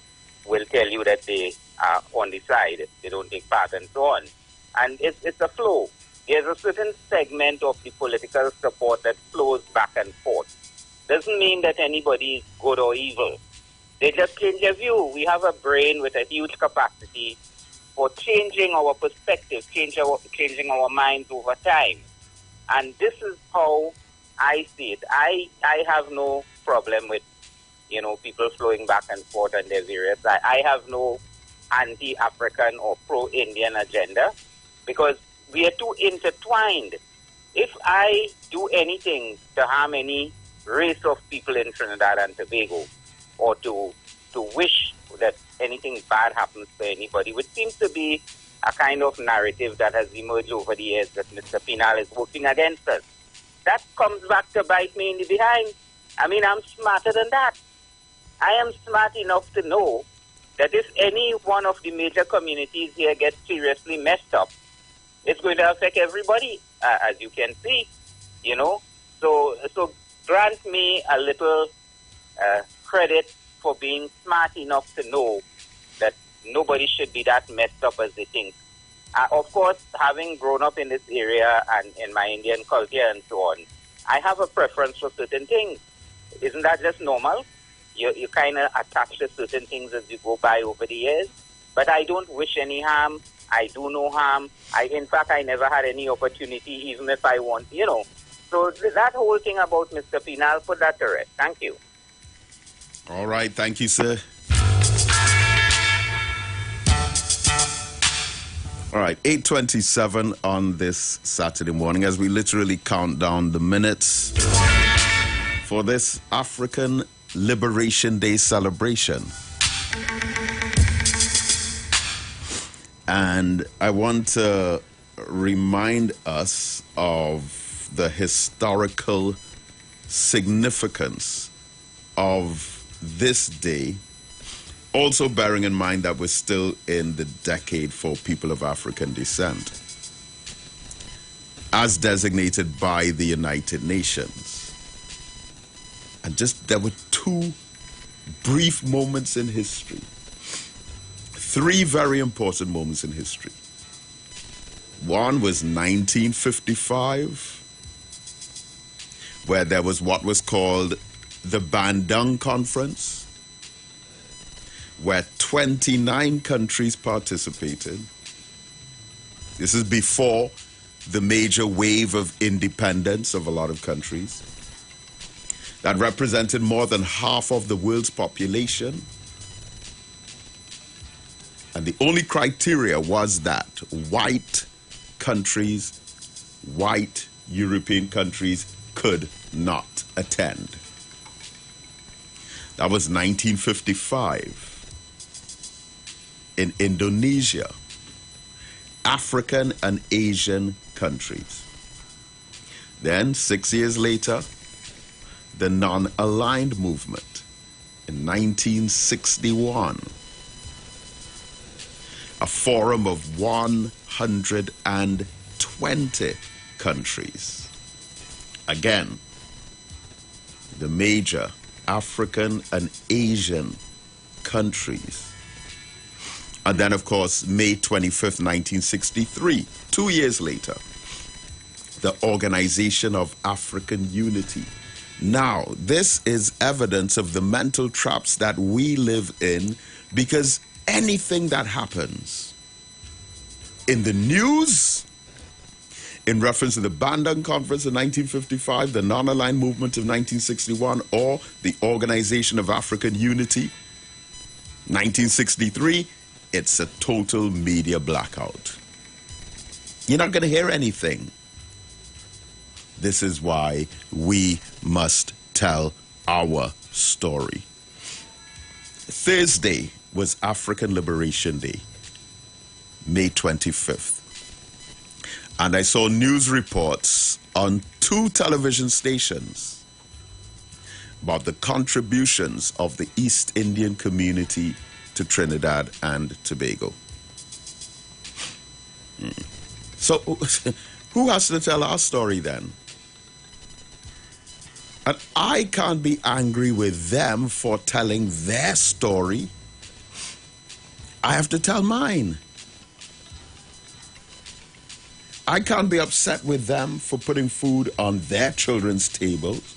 Speaker 22: will tell you that they are on the side, they don't take part and so on. And it's a flow. There's a certain segment of the political support that flows back and forth. Doesn't mean that anybody is good or evil. They just change their view. We have a brain with a huge capacity for changing our perspective, changing our minds over time. And this is how I see it. I have no problem with, people flowing back and forth on their various. I have no anti-African or pro-Indian agenda because we are too intertwined. If I do anything to harm any race of people in Trinidad and Tobago, or to wish that anything bad happens to anybody, which seems to be a kind of narrative that has emerged over the years that Mr. Pinal is working against us, that comes back to bite me in the behind. I mean, I'm smarter than that. I am smart enough to know that if any one of the major communities here gets seriously messed up, it's going to affect everybody, as you can see, So grant me a little credit for being smart enough to know that nobody should be that messed up as they think Of course, having grown up in this area and in my Indian culture and so on, I have a preference for certain things. Isn't that just normal? You kind of attach to certain things as you go by over the years. But I don't wish any harm. I do no harm. In fact, I never had any opportunity, even if I want, So that whole thing about Mr. Pinal, put that to rest. Thank you.
Speaker 4: All right. Thank you, sir. All right, 8:27 on this Saturday morning as we literally count down the minutes for this African Liberation Day celebration. And I want to remind us of the historical significance of this day, also bearing in mind that we're still in the decade for people of African descent, as designated by the United Nations. And there were two brief moments in history, three very important moments in history. One was 1955, where there was what was called the Bandung Conference, where 29 countries participated. This is before the major wave of independence of a lot of countries that represented more than half of the world's population. And the only criteria was that white countries, white European countries could not attend. That was 1955. In Indonesia, African and Asian countries. Then, 6 years later, the non-aligned movement in 1961. A forum of 120 countries. Again, the major African and Asian countries. And then, of course, May 25th, 1963, 2 years later, the Organization of African Unity. Now, this is evidence of the mental traps that we live in, because anything that happens in the news, in reference to the Bandung Conference in 1955, the Non-Aligned Movement of 1961, or the Organization of African Unity, 1963, it's a total media blackout. You're not going to hear anything. This is why we must tell our story. Thursday was African Liberation Day, May 25th. And I saw news reports on 2 television stations about the contributions of the East Indian community to Trinidad and Tobago. So, who has to tell our story then? And I can't be angry with them for telling their story. I have to tell mine. I can't be upset with them for putting food on their children's tables.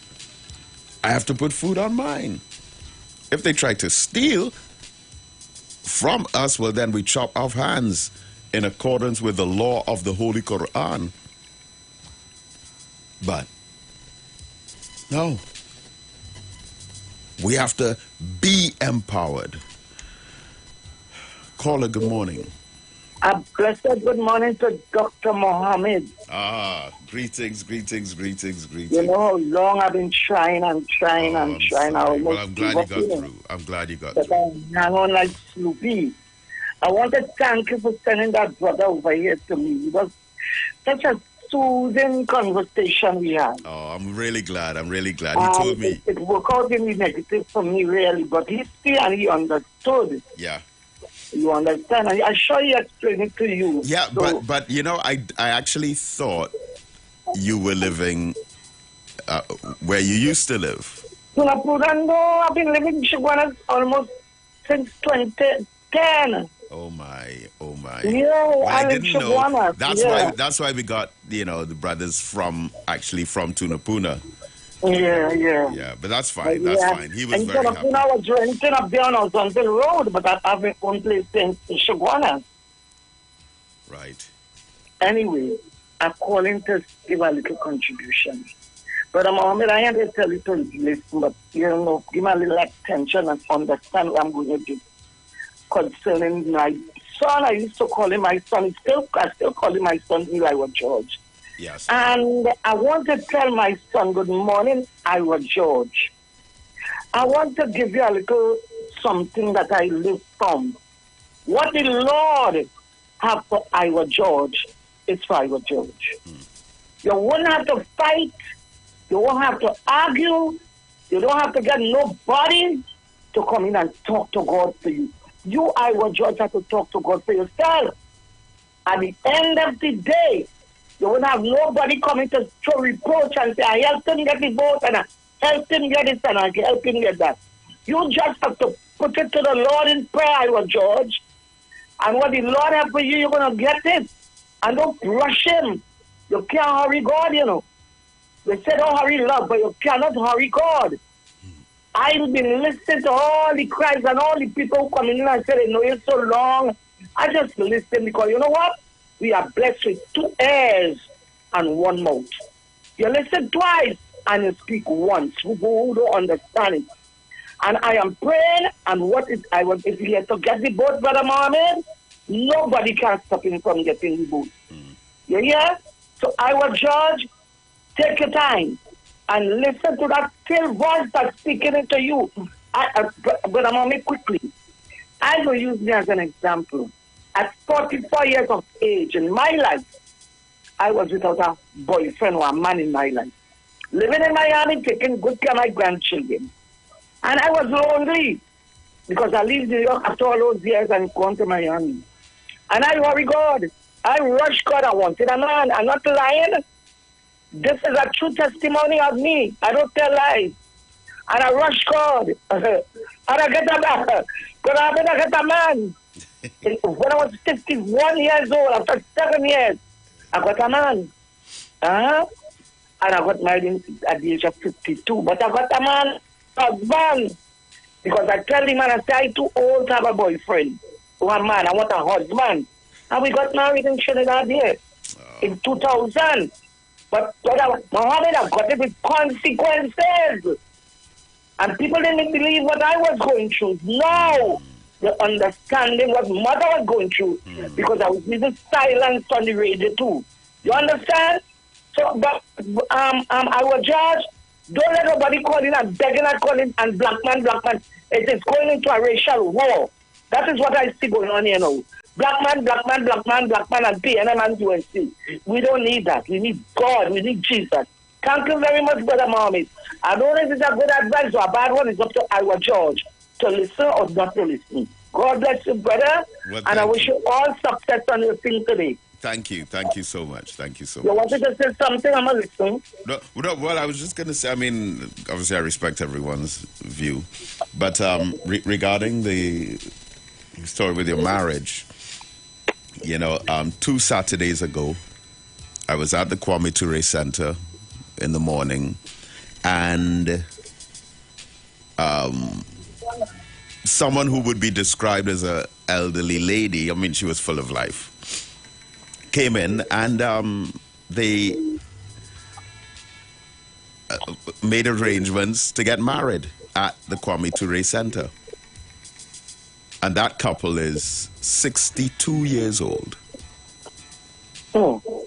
Speaker 4: I have to put food on mine. If they try to steal from us, well, then we chop off hands in accordance with the law of the Holy Quran. But no, we have to be empowered. Caller, good morning.
Speaker 6: A blessed good morning to Dr. Mohammed.
Speaker 4: Greetings.
Speaker 6: You know how long I've been trying.
Speaker 4: Well, I'm glad you got through.
Speaker 6: But I hang on like Sloopy. I want to thank you for sending that brother over here to me. It was such a soothing conversation we had.
Speaker 4: Oh, I'm really glad. He told me.
Speaker 6: It worked out in the negative for me, really. But he understood.
Speaker 4: Yeah.
Speaker 6: You understand? I'm sure he explained it to you.
Speaker 4: Yeah, so, but you know, I actually thought you were living where you used to live.
Speaker 6: I've been living in Chiguana almost since 2010.
Speaker 4: Oh my.
Speaker 6: Yeah,
Speaker 4: Well, I
Speaker 6: and
Speaker 4: didn't know.
Speaker 6: Shagwana,
Speaker 4: That's why we got, the brothers from Tunapuna. Yeah, but that's fine. That's fine. He was very happy.
Speaker 6: I was renting up there on Zonville Road, but I have my own place in Shagwana.
Speaker 4: Right.
Speaker 6: Anyway, I'm calling to give a little contribution. But Mohammed, I had to tell you to listen, but give me a little attention and understand what I'm going to do. Concerning my son, I used to call him my son. I still call him my son, Iwer George.
Speaker 4: Yes.
Speaker 6: And I want to tell my son, good morning, Iwer George. I want to give you a little something that I live from. What the Lord have for Iwer George is for Iwer George. You won't have to fight. You won't have to argue. You don't have to get nobody to come in and talk to God for you. You, Iwer George, have to talk to God for yourself. At the end of the day, you won't have nobody coming to throw reproach and say, I helped him get the vote and I helped him get this and I helped him get that. You just have to put it to the Lord in prayer, Iwer George. And what the Lord has for you, you're going to get it. And don't rush him. You can't hurry God, They say don't hurry love, but you cannot hurry God. I've been listening to all the cries and all the people who come in and say they know you so long. I just listen because you know what? We are blessed with 2 ears and 1 mouth. You listen twice and you speak once. Who don't understand it. And I am praying, and I was here to get the boat, Brother Mohammed. Nobody can stop him from getting the boat. You hear? So Iwer George, take your time and listen to that still voice that's speaking into you. Brother Mohammed, quickly. I will use me as an example. At 44 years of age in my life, I was without a boyfriend or a man in my life. Living in Miami, taking good care of my grandchildren. And I was lonely because I lived in New York after all those years and gone to Miami. And I worry God. I rush God. I wanted a man. I'm not lying. This is a true testimony of me. I don't tell lies. And I rush God. And I get a man. But I get a man. When I was 51 years old, after 7 years, I got a man. And I got married at the age of 52. But I got a man, husband. Because I tell him, and I say, I'm too old to have a boyfriend. One man, I want a husband. And we got married in Trinidad here in 2000. But Mohammed, I got it with consequences. And people didn't believe what I was going through. No. The understanding what mother was going through. Because I was even silenced on the radio too. You understand? So, but Iwer George, don't let nobody call in and begging and calling and black man. It is going into a racial war. That is what I see going on here now. Black man, and PNM and UNC. We don't need that. We need God. We need Jesus. Thank you very much, Brother Mohammed. I don't know if it's a good advice or a bad one. It's up to Iwer George to listen or not to listen. God bless you, brother. Well, and I wish you all success on your thing today.
Speaker 4: Thank you so much.
Speaker 6: You wanted to say something? I'm listening.
Speaker 4: No, well, I was just going to say, I mean, obviously I respect everyone's view, but regarding the story with your marriage, 2 Saturdays ago, I was at the Kwame Ture Center in the morning, and someone who would be described as an elderly lady, I mean, she was full of life, came in, and they made arrangements to get married at the Kwame Ture Center. And that couple is 62 years old.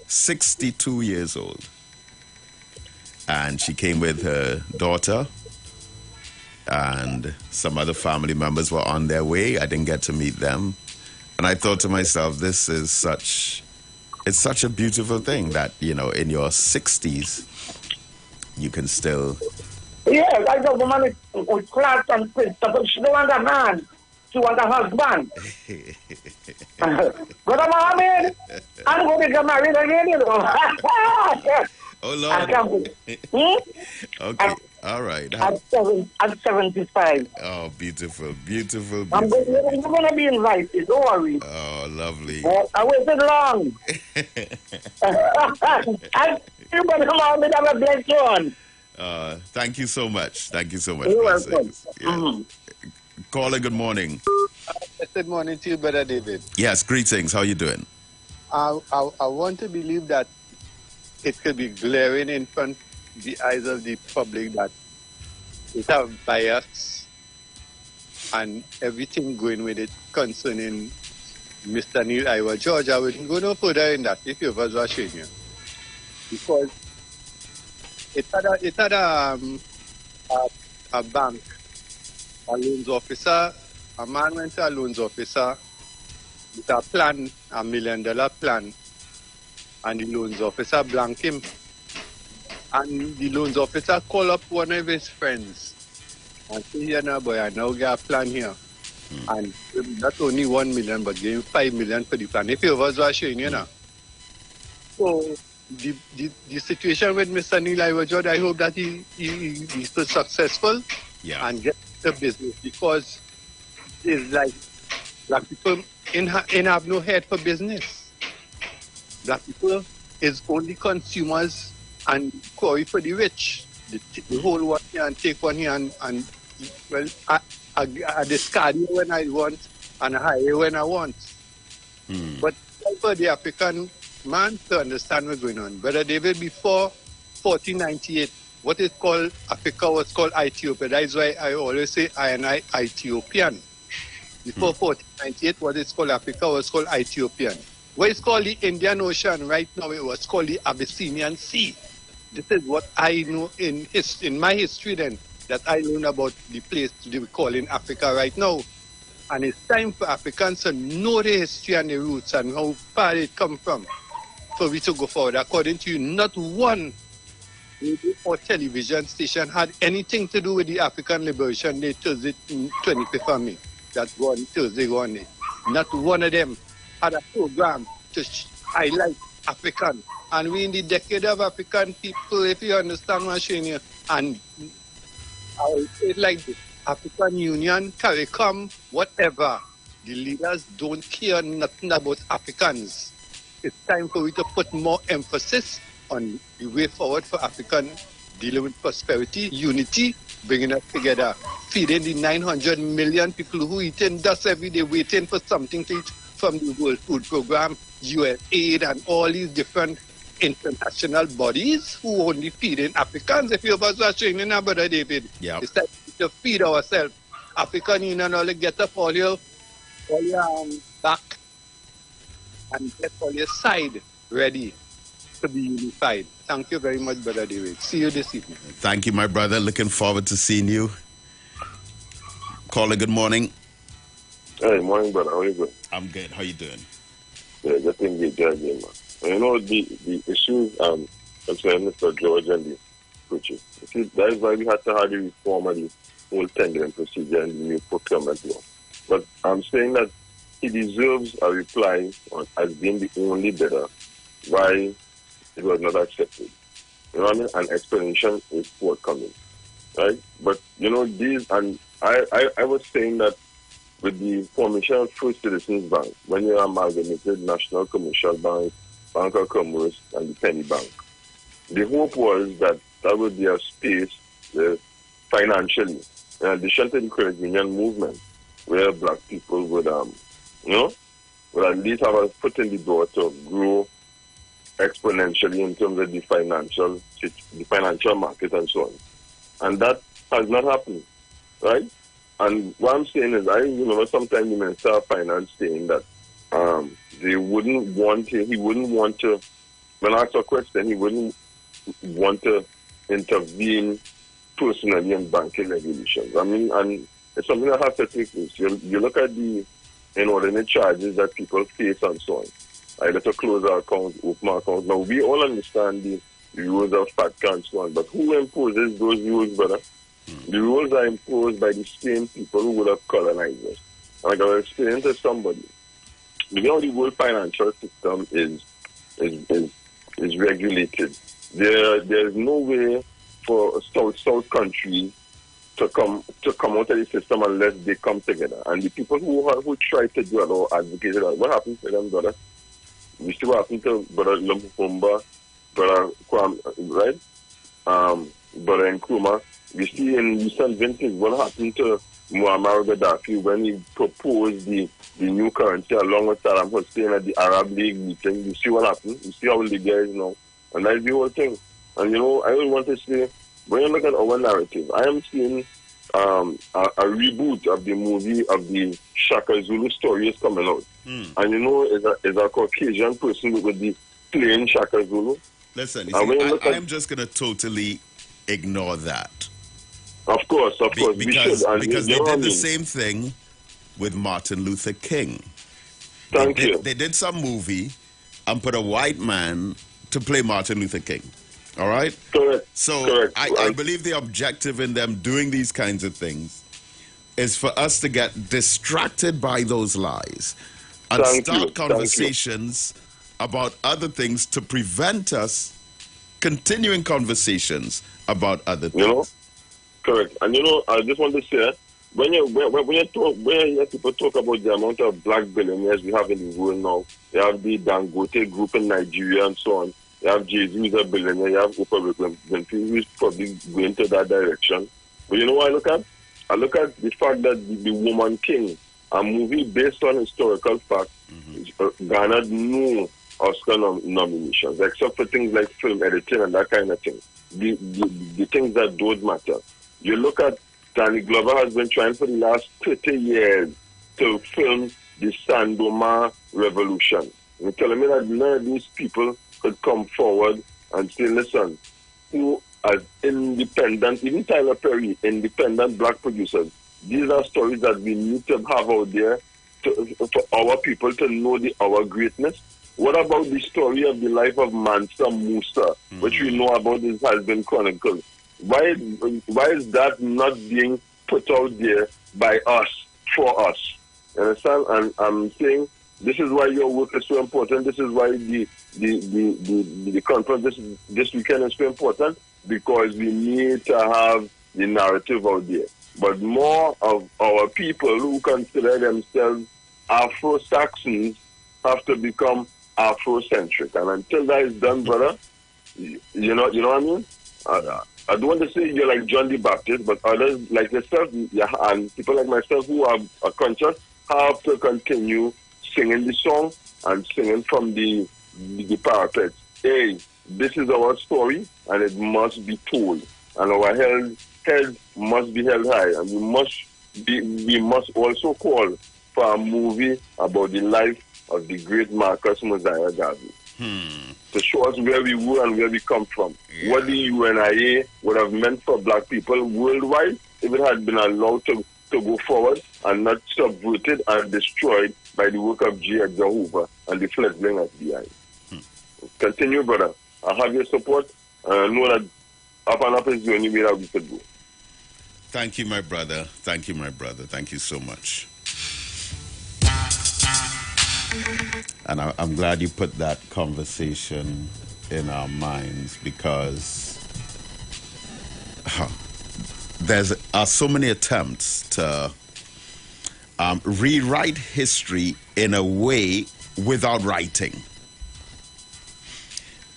Speaker 4: 62 years old. And she came with her daughter, and some other family members were on their way. I didn't get to meet them. And I thought to myself, it's such a beautiful thing that, in your 60s, you can still...
Speaker 6: Yes, I know the woman with class and principle. She don't want a man. She want a husband. Brother Mohammed, I'm going to get married again,
Speaker 4: Oh, Lord.
Speaker 6: Okay.
Speaker 4: All right.
Speaker 6: At 75.
Speaker 4: Oh, beautiful, beautiful,
Speaker 6: I'm
Speaker 4: beautiful.
Speaker 6: going to be invited. Don't worry.
Speaker 4: Oh, lovely.
Speaker 6: I waited long. And you better come on with have a blessed one.
Speaker 4: Thank you so much. Thank you so much.
Speaker 6: You're
Speaker 4: Blessings.
Speaker 6: welcome.
Speaker 4: Yeah. Caller, good morning.
Speaker 7: Good morning to you, Brother David.
Speaker 4: Yes, greetings. How you doing?
Speaker 7: I want to believe that it could be glaring in front of the eyes of the public that it have bias and everything going with it concerning Mr. Neil Iwer. George, I wouldn't go no further in that if you was watching you. Because it had a bank, a loans officer, a man went to a loans officer with a plan, $1 million plan, and the loans officer blanked him. And the loans officer called up one of his friends and said, here now boy, I now got a plan here. And not only 1 million, but gave him 5 million for the plan. If you was watching, you know. So the situation with Mr. Neil Iwer, George, I hope that he's still successful and get the business, because it's like black people in have no head for business. Black people is only consumers and quarry for the rich. The whole one here and take one here and well, I discard you when I want and I hire when I want. But for the African man to understand what's going on. Brother David, before 1498, what is called Africa was called Ethiopia. That is why I always say I and I Ethiopian. Before 1498, what is called Africa was called Ethiopian. What is called the Indian Ocean right now, it was called the Abyssinian Sea. This is what I know in my history then, that I learned about the place we call in Africa right now. And it's time for Africans to know the history and the roots and how far it come from for we to go forward. According to you, not one radio or television station had anything to do with the African Liberation Day, Thursday, 25th of May. That's one Thursday, one day. Not one of them had a program to highlight African. And we in the decade of African people, if you understand what I'm saying here, and I will say it like this, African Union, CARICOM, whatever, the leaders don't care nothing about Africans. It's time for we to put more emphasis on the way forward for African dealing with prosperity, unity, bringing us together, feeding the 900 million people who eating dust every day, waiting for something to eat from the World Food Program, USAID, and all these different international bodies who only feeding Africans. If you was watching now, Brother David, it's time to feed ourselves. African Union only get up all your back and get all your side ready to be unified. Thank you very much, Brother David. See you this evening.
Speaker 4: Thank you, my brother. Looking forward to seeing you. Caller, good morning.
Speaker 8: Hey, morning, brother. How are you doing?
Speaker 4: I'm good. How you doing?
Speaker 8: Yeah, just engage again, man. And you know, the issues, concerning Mr. George and the preaching. See, that is why we had to have the reform of the whole tendering procedure and the new procurement law. But I'm saying that he deserves a reply as being the only bidder why it was not accepted. You know what I mean? An explanation is forthcoming, right? But, you know, and I was saying that with the formation of First Citizens Bank, when you amalgamated National Commercial Bank, Bank of Commerce, and the Penny Bank, the hope was that that would be a space financially, in addition to the credit union movement, where black people would, would at least have a foot in the door to grow exponentially in terms of the financial market and so on. And that has not happened, right? And what I'm saying is, I remember sometime the Minister of Finance saying that he wouldn't want to, when asked a question, he wouldn't want to intervene personally in banking regulations. I mean, and it's something that has to take place. You look at the inordinate charges that people face and so on. Either to close our accounts, open our accounts. Now, we all understand the rules of FATCA and so on, but who imposes those rules, brother? The rules are imposed by the same people who would have colonized us. And like I was explaining to somebody, the way the world financial system is regulated, there's no way for South countries to come out of the system unless they come together. And the people who try to do it or advocate it, what happens to them, brother? We see what happened to Brother Lumpumba, Brother Kwam, right? Brother Nkrumah. We see in recent vintage what happened to Muammar Gaddafi when he proposed the new currency along with Saddam Hussein at the Arab League meeting. You see what happened? You see how Libya is now. And that's the whole thing. And you know, I would want to say, when you look at our narrative, I am seeing a reboot of the movie of the Shaka Zulu story is coming out. And you know, is a Caucasian person with the playing Shaka Zulu.
Speaker 4: Listen, you see, I'm just going to totally ignore that.
Speaker 8: Of course,
Speaker 4: because,
Speaker 8: we should. And
Speaker 4: because they did the same thing with Martin Luther King.
Speaker 8: Thank you.
Speaker 4: They did some movie and put a white man to play Martin Luther King. All right?
Speaker 8: Correct.
Speaker 4: So
Speaker 8: Correct.
Speaker 4: I believe the objective in them doing these kinds of things is for us to get distracted by those lies and start conversations about other things to prevent us continuing conversations about other things.
Speaker 8: You know? Correct. And you know, I just want to say, when you hear people talk about the amount of black billionaires we have in the world now, you have the Dangote group in Nigeria and so on. You have Jay-Z who's a billionaire. You have Oprah Winfrey who's probably going to that direction. But you know what I look at? I look at the fact that the Woman King, a movie based on historical facts, garnered no Oscar nominations, except for things like film editing and that kind of thing. The things that don't matter. You look at Danny Glover has been trying for the last 30 years to film the Sandoma Revolution. You're telling me that none of these people could come forward and say, listen, who as independent, even Tyler Perry, independent black producers, these are stories that we need to have out there for our people to know our greatness. What about the story of the life of Mansa Musa, which we know about this has been chronicled? Why is that not being put out there by us, for us? You understand? And I'm saying this is why your work is so important. This is why the conference this weekend is so important, because we need to have the narrative out there. But more of our people who consider themselves Afro-Saxons have to become Afrocentric. And until that is done, brother, you know what I mean? I don't want to say you're like John the Baptist, but others like yourself and people like myself who are conscious have to continue singing the song and singing from the parapet. Hey, this is our story and it must be told. And our head must be held high. And we must also call for a movie about the life of the great Marcus Mosiah Garvey. To show us where we were and where we come from. Yeah. What the UNIA would have meant for black people worldwide if it had been allowed to go forward and not subverted and destroyed by the work of J. Edgar Hoover and the fledgling FBI. Continue, brother. I have your support and I know that up and up is the only way that we could go.
Speaker 4: Thank you, my brother. Thank you, my brother. Thank you so much. And I'm glad you put that conversation in our minds, because there's so many attempts to rewrite history in a way without writing.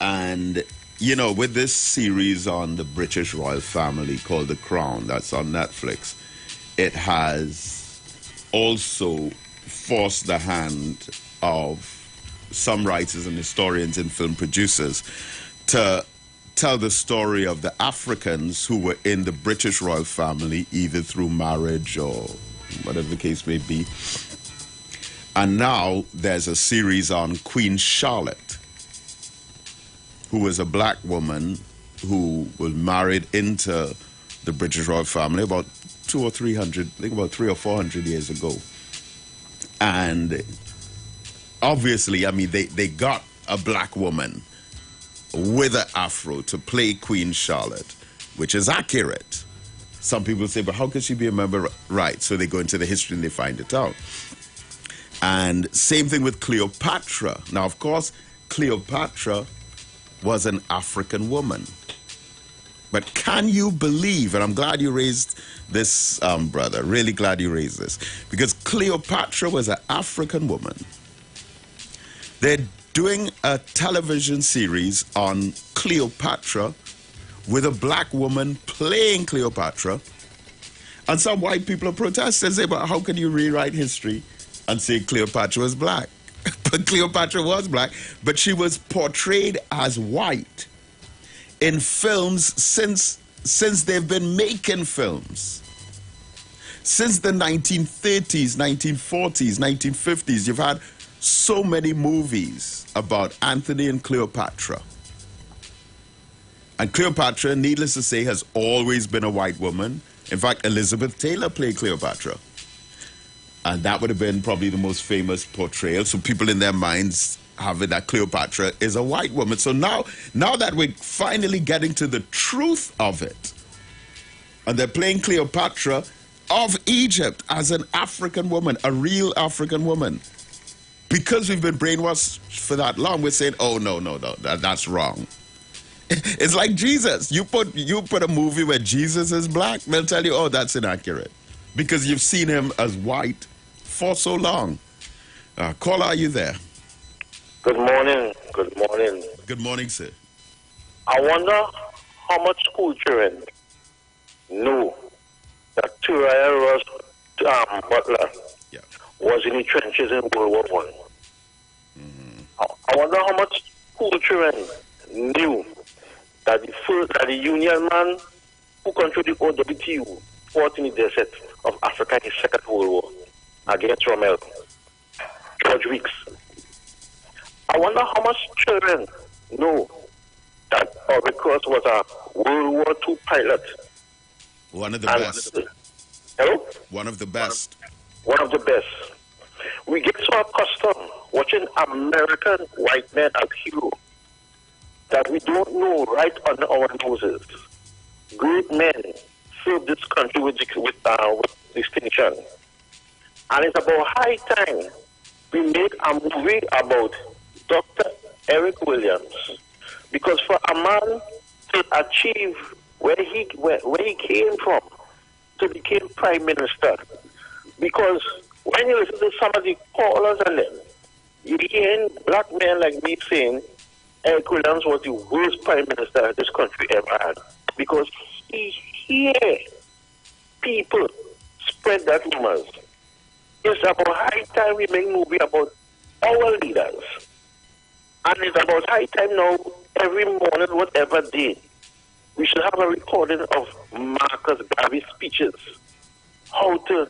Speaker 4: And, you know, with this series on the British royal family called The Crown, that's on Netflix, it has also forced the hand of some writers and historians and film producers to tell the story of the Africans who were in the British royal family, either through marriage or whatever the case may be. And now there's a series on Queen Charlotte, who was a black woman who was married into the British royal family about 200 or 300, I think about 300 or 400 years ago. And obviously, I mean, they got a black woman with an afro to play Queen Charlotte, which is accurate. Some people say, but how could she be a member? Right, so they go into the history and they find it out. And same thing with Cleopatra. Now, of course, Cleopatra was an African woman. But can you believe, and I'm glad you raised this, brother, really glad you raised this, because Cleopatra was an African woman. They're doing a television series on Cleopatra with a black woman playing Cleopatra, and some white people are protesting and say, but how can you rewrite history and say Cleopatra was black? But Cleopatra was black, but she was portrayed as white in films since they've been making films. Since the 1930s, 1940s, 1950s, you've had so many movies about Antony and Cleopatra. And Cleopatra, needless to say, has always been a white woman. In fact, Elizabeth Taylor played Cleopatra. And that would have been probably the most famous portrayal. So people in their minds have it that Cleopatra is a white woman. So now that we're finally getting to the truth of it, and they're playing Cleopatra of Egypt as an African woman, a real African woman. Because we've been brainwashed for that long, we're saying, oh, no, that's wrong. It's like Jesus. You put a movie where Jesus is black, they'll tell you, oh, that's inaccurate. Because you've seen him as white for so long. Caller, are you there?
Speaker 9: Good morning. Good morning.
Speaker 4: Good morning, sir.
Speaker 9: I wonder how much school children knew that Uriah Ross Butler was in the trenches in World War I. I wonder how much school children knew that the Union man who controlled the OWTU fought in the desert of Africa in the Second World War against Rommel, George Weeks. I wonder how much children know that Aubrey Cross was a World War II pilot.
Speaker 4: One of the best.
Speaker 9: Hello?
Speaker 4: One of the best.
Speaker 9: One of the best. We get so accustomed watching American white men as heroes that we don't know right under our noses. Great men served this country with distinction. And it's about high time we make a movie about Dr. Eric Williams. Because for a man to achieve where he came from, to become prime minister, because when you listen to some of the callers and them, you hear black men like me saying Eric Williams was the worst prime minister this country ever had. Because he hear people spread that rumors. It's about high time we make movie about our leaders. And it's about high time now, every morning, whatever day, we should have a recording of Marcus Garvey's speeches. How to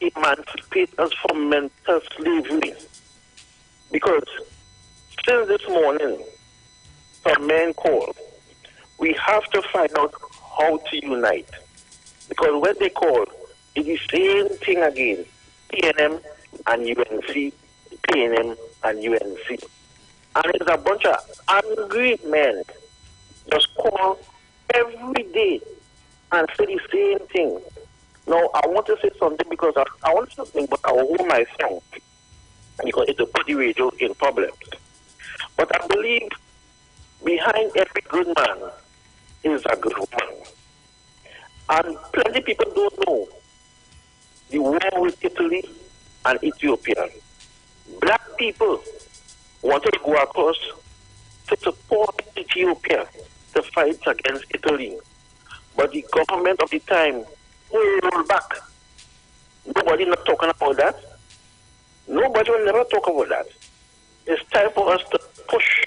Speaker 9: emancipate us from mental slavery. Because since this morning, some men call, we have to find out how to unite. Because when they call, it's the same thing again. PNM and UNC, PNM and UNC. And it's a bunch of angry men just call every day and say the same thing. Now, I want to say something because I want to say something, but I will hold my tongue because it will put the radio in problems. But I believe behind every good man is a good woman. And plenty people don't know the war with Italy and Ethiopia. Black people wanted to go across to support Ethiopia to fight against Italy. But the government of the time rolled back. Nobody not talking about that. Nobody will never talk about that. It's time for us to push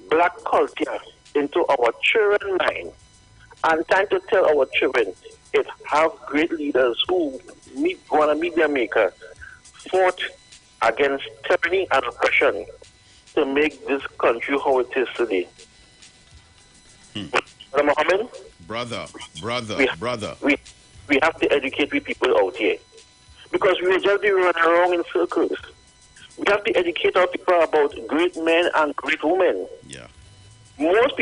Speaker 9: black culture into our children's mind and time to tell our children it have great leaders who want to meet their maker, fought against tyranny and oppression to make this country how it is today. Mohammed?
Speaker 4: Brother.
Speaker 9: We have to educate people out here. Because we will just be running around in circles. We have to educate our people about great men and great women.
Speaker 4: Yeah.
Speaker 9: Most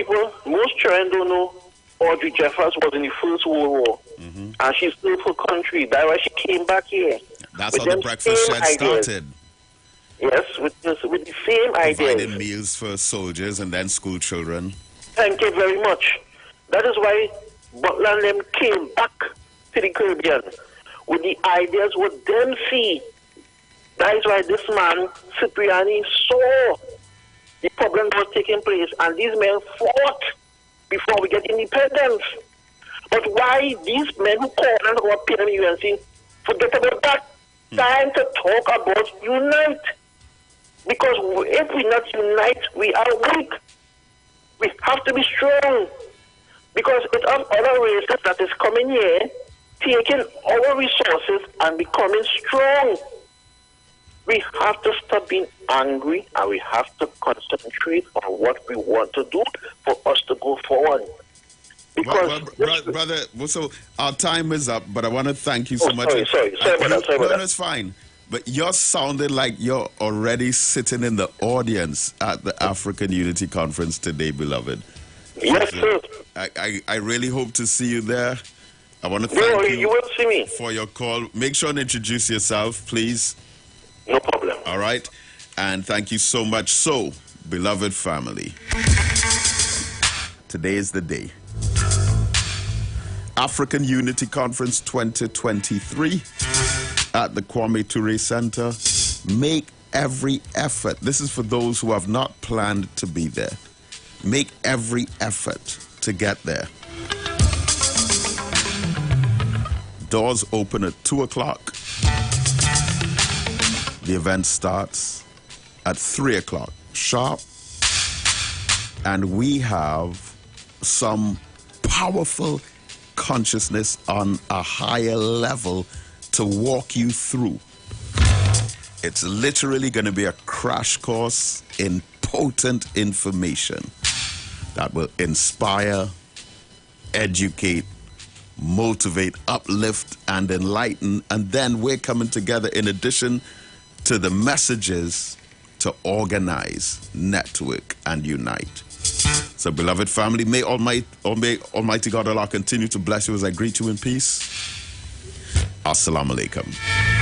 Speaker 9: children don't know Audrey Jeffers was in the First World War.
Speaker 4: Mm-hmm.
Speaker 9: And she served her country. That's why she came back here.
Speaker 4: That's how the breakfast shed started.
Speaker 9: Yes, with the same ideas.
Speaker 4: Providing meals for soldiers and then school children.
Speaker 9: Thank you very much. That is why Butler and them came back to the Caribbean with the ideas what them see. That is why this man, Cipriani, saw the problem that was taking place, and these men fought before we get independence. But why these men who call and about PMUNC forget about that? Time to talk about unite. Because if we not unite, we are weak. We have to be strong. Because it's other races that is coming here, taking our resources and becoming strong. We have to stop being angry and we have to concentrate on what we want to do for us to go forward. Because
Speaker 4: brother, so our time is up, but I want to thank you so much.
Speaker 9: Sorry about that.
Speaker 4: No, it's fine. But you're sounding like you're already sitting in the audience at the African Unity Conference today, beloved.
Speaker 9: Yes, sir.
Speaker 4: I really hope to see you there. I want to thank
Speaker 9: you will see me.
Speaker 4: For your call. Make sure and introduce yourself, please.
Speaker 9: No problem.
Speaker 4: All right. And thank you so much. So, beloved family, today is the day. African Unity Conference 2023 at the Kwame Ture Center. Make every effort. This is for those who have not planned to be there. Make every effort to get there. Doors open at 2 o'clock. The event starts at 3 o'clock sharp. And we have some powerful consciousness on a higher level to walk you through. It's literally going to be a crash course in potent information that will inspire, educate, motivate, uplift, and enlighten. And then we're coming together in addition to the messages to organize, network, and unite. So, beloved family, may Almighty God Allah continue to bless you as I greet you in peace. Assalamu alaikum.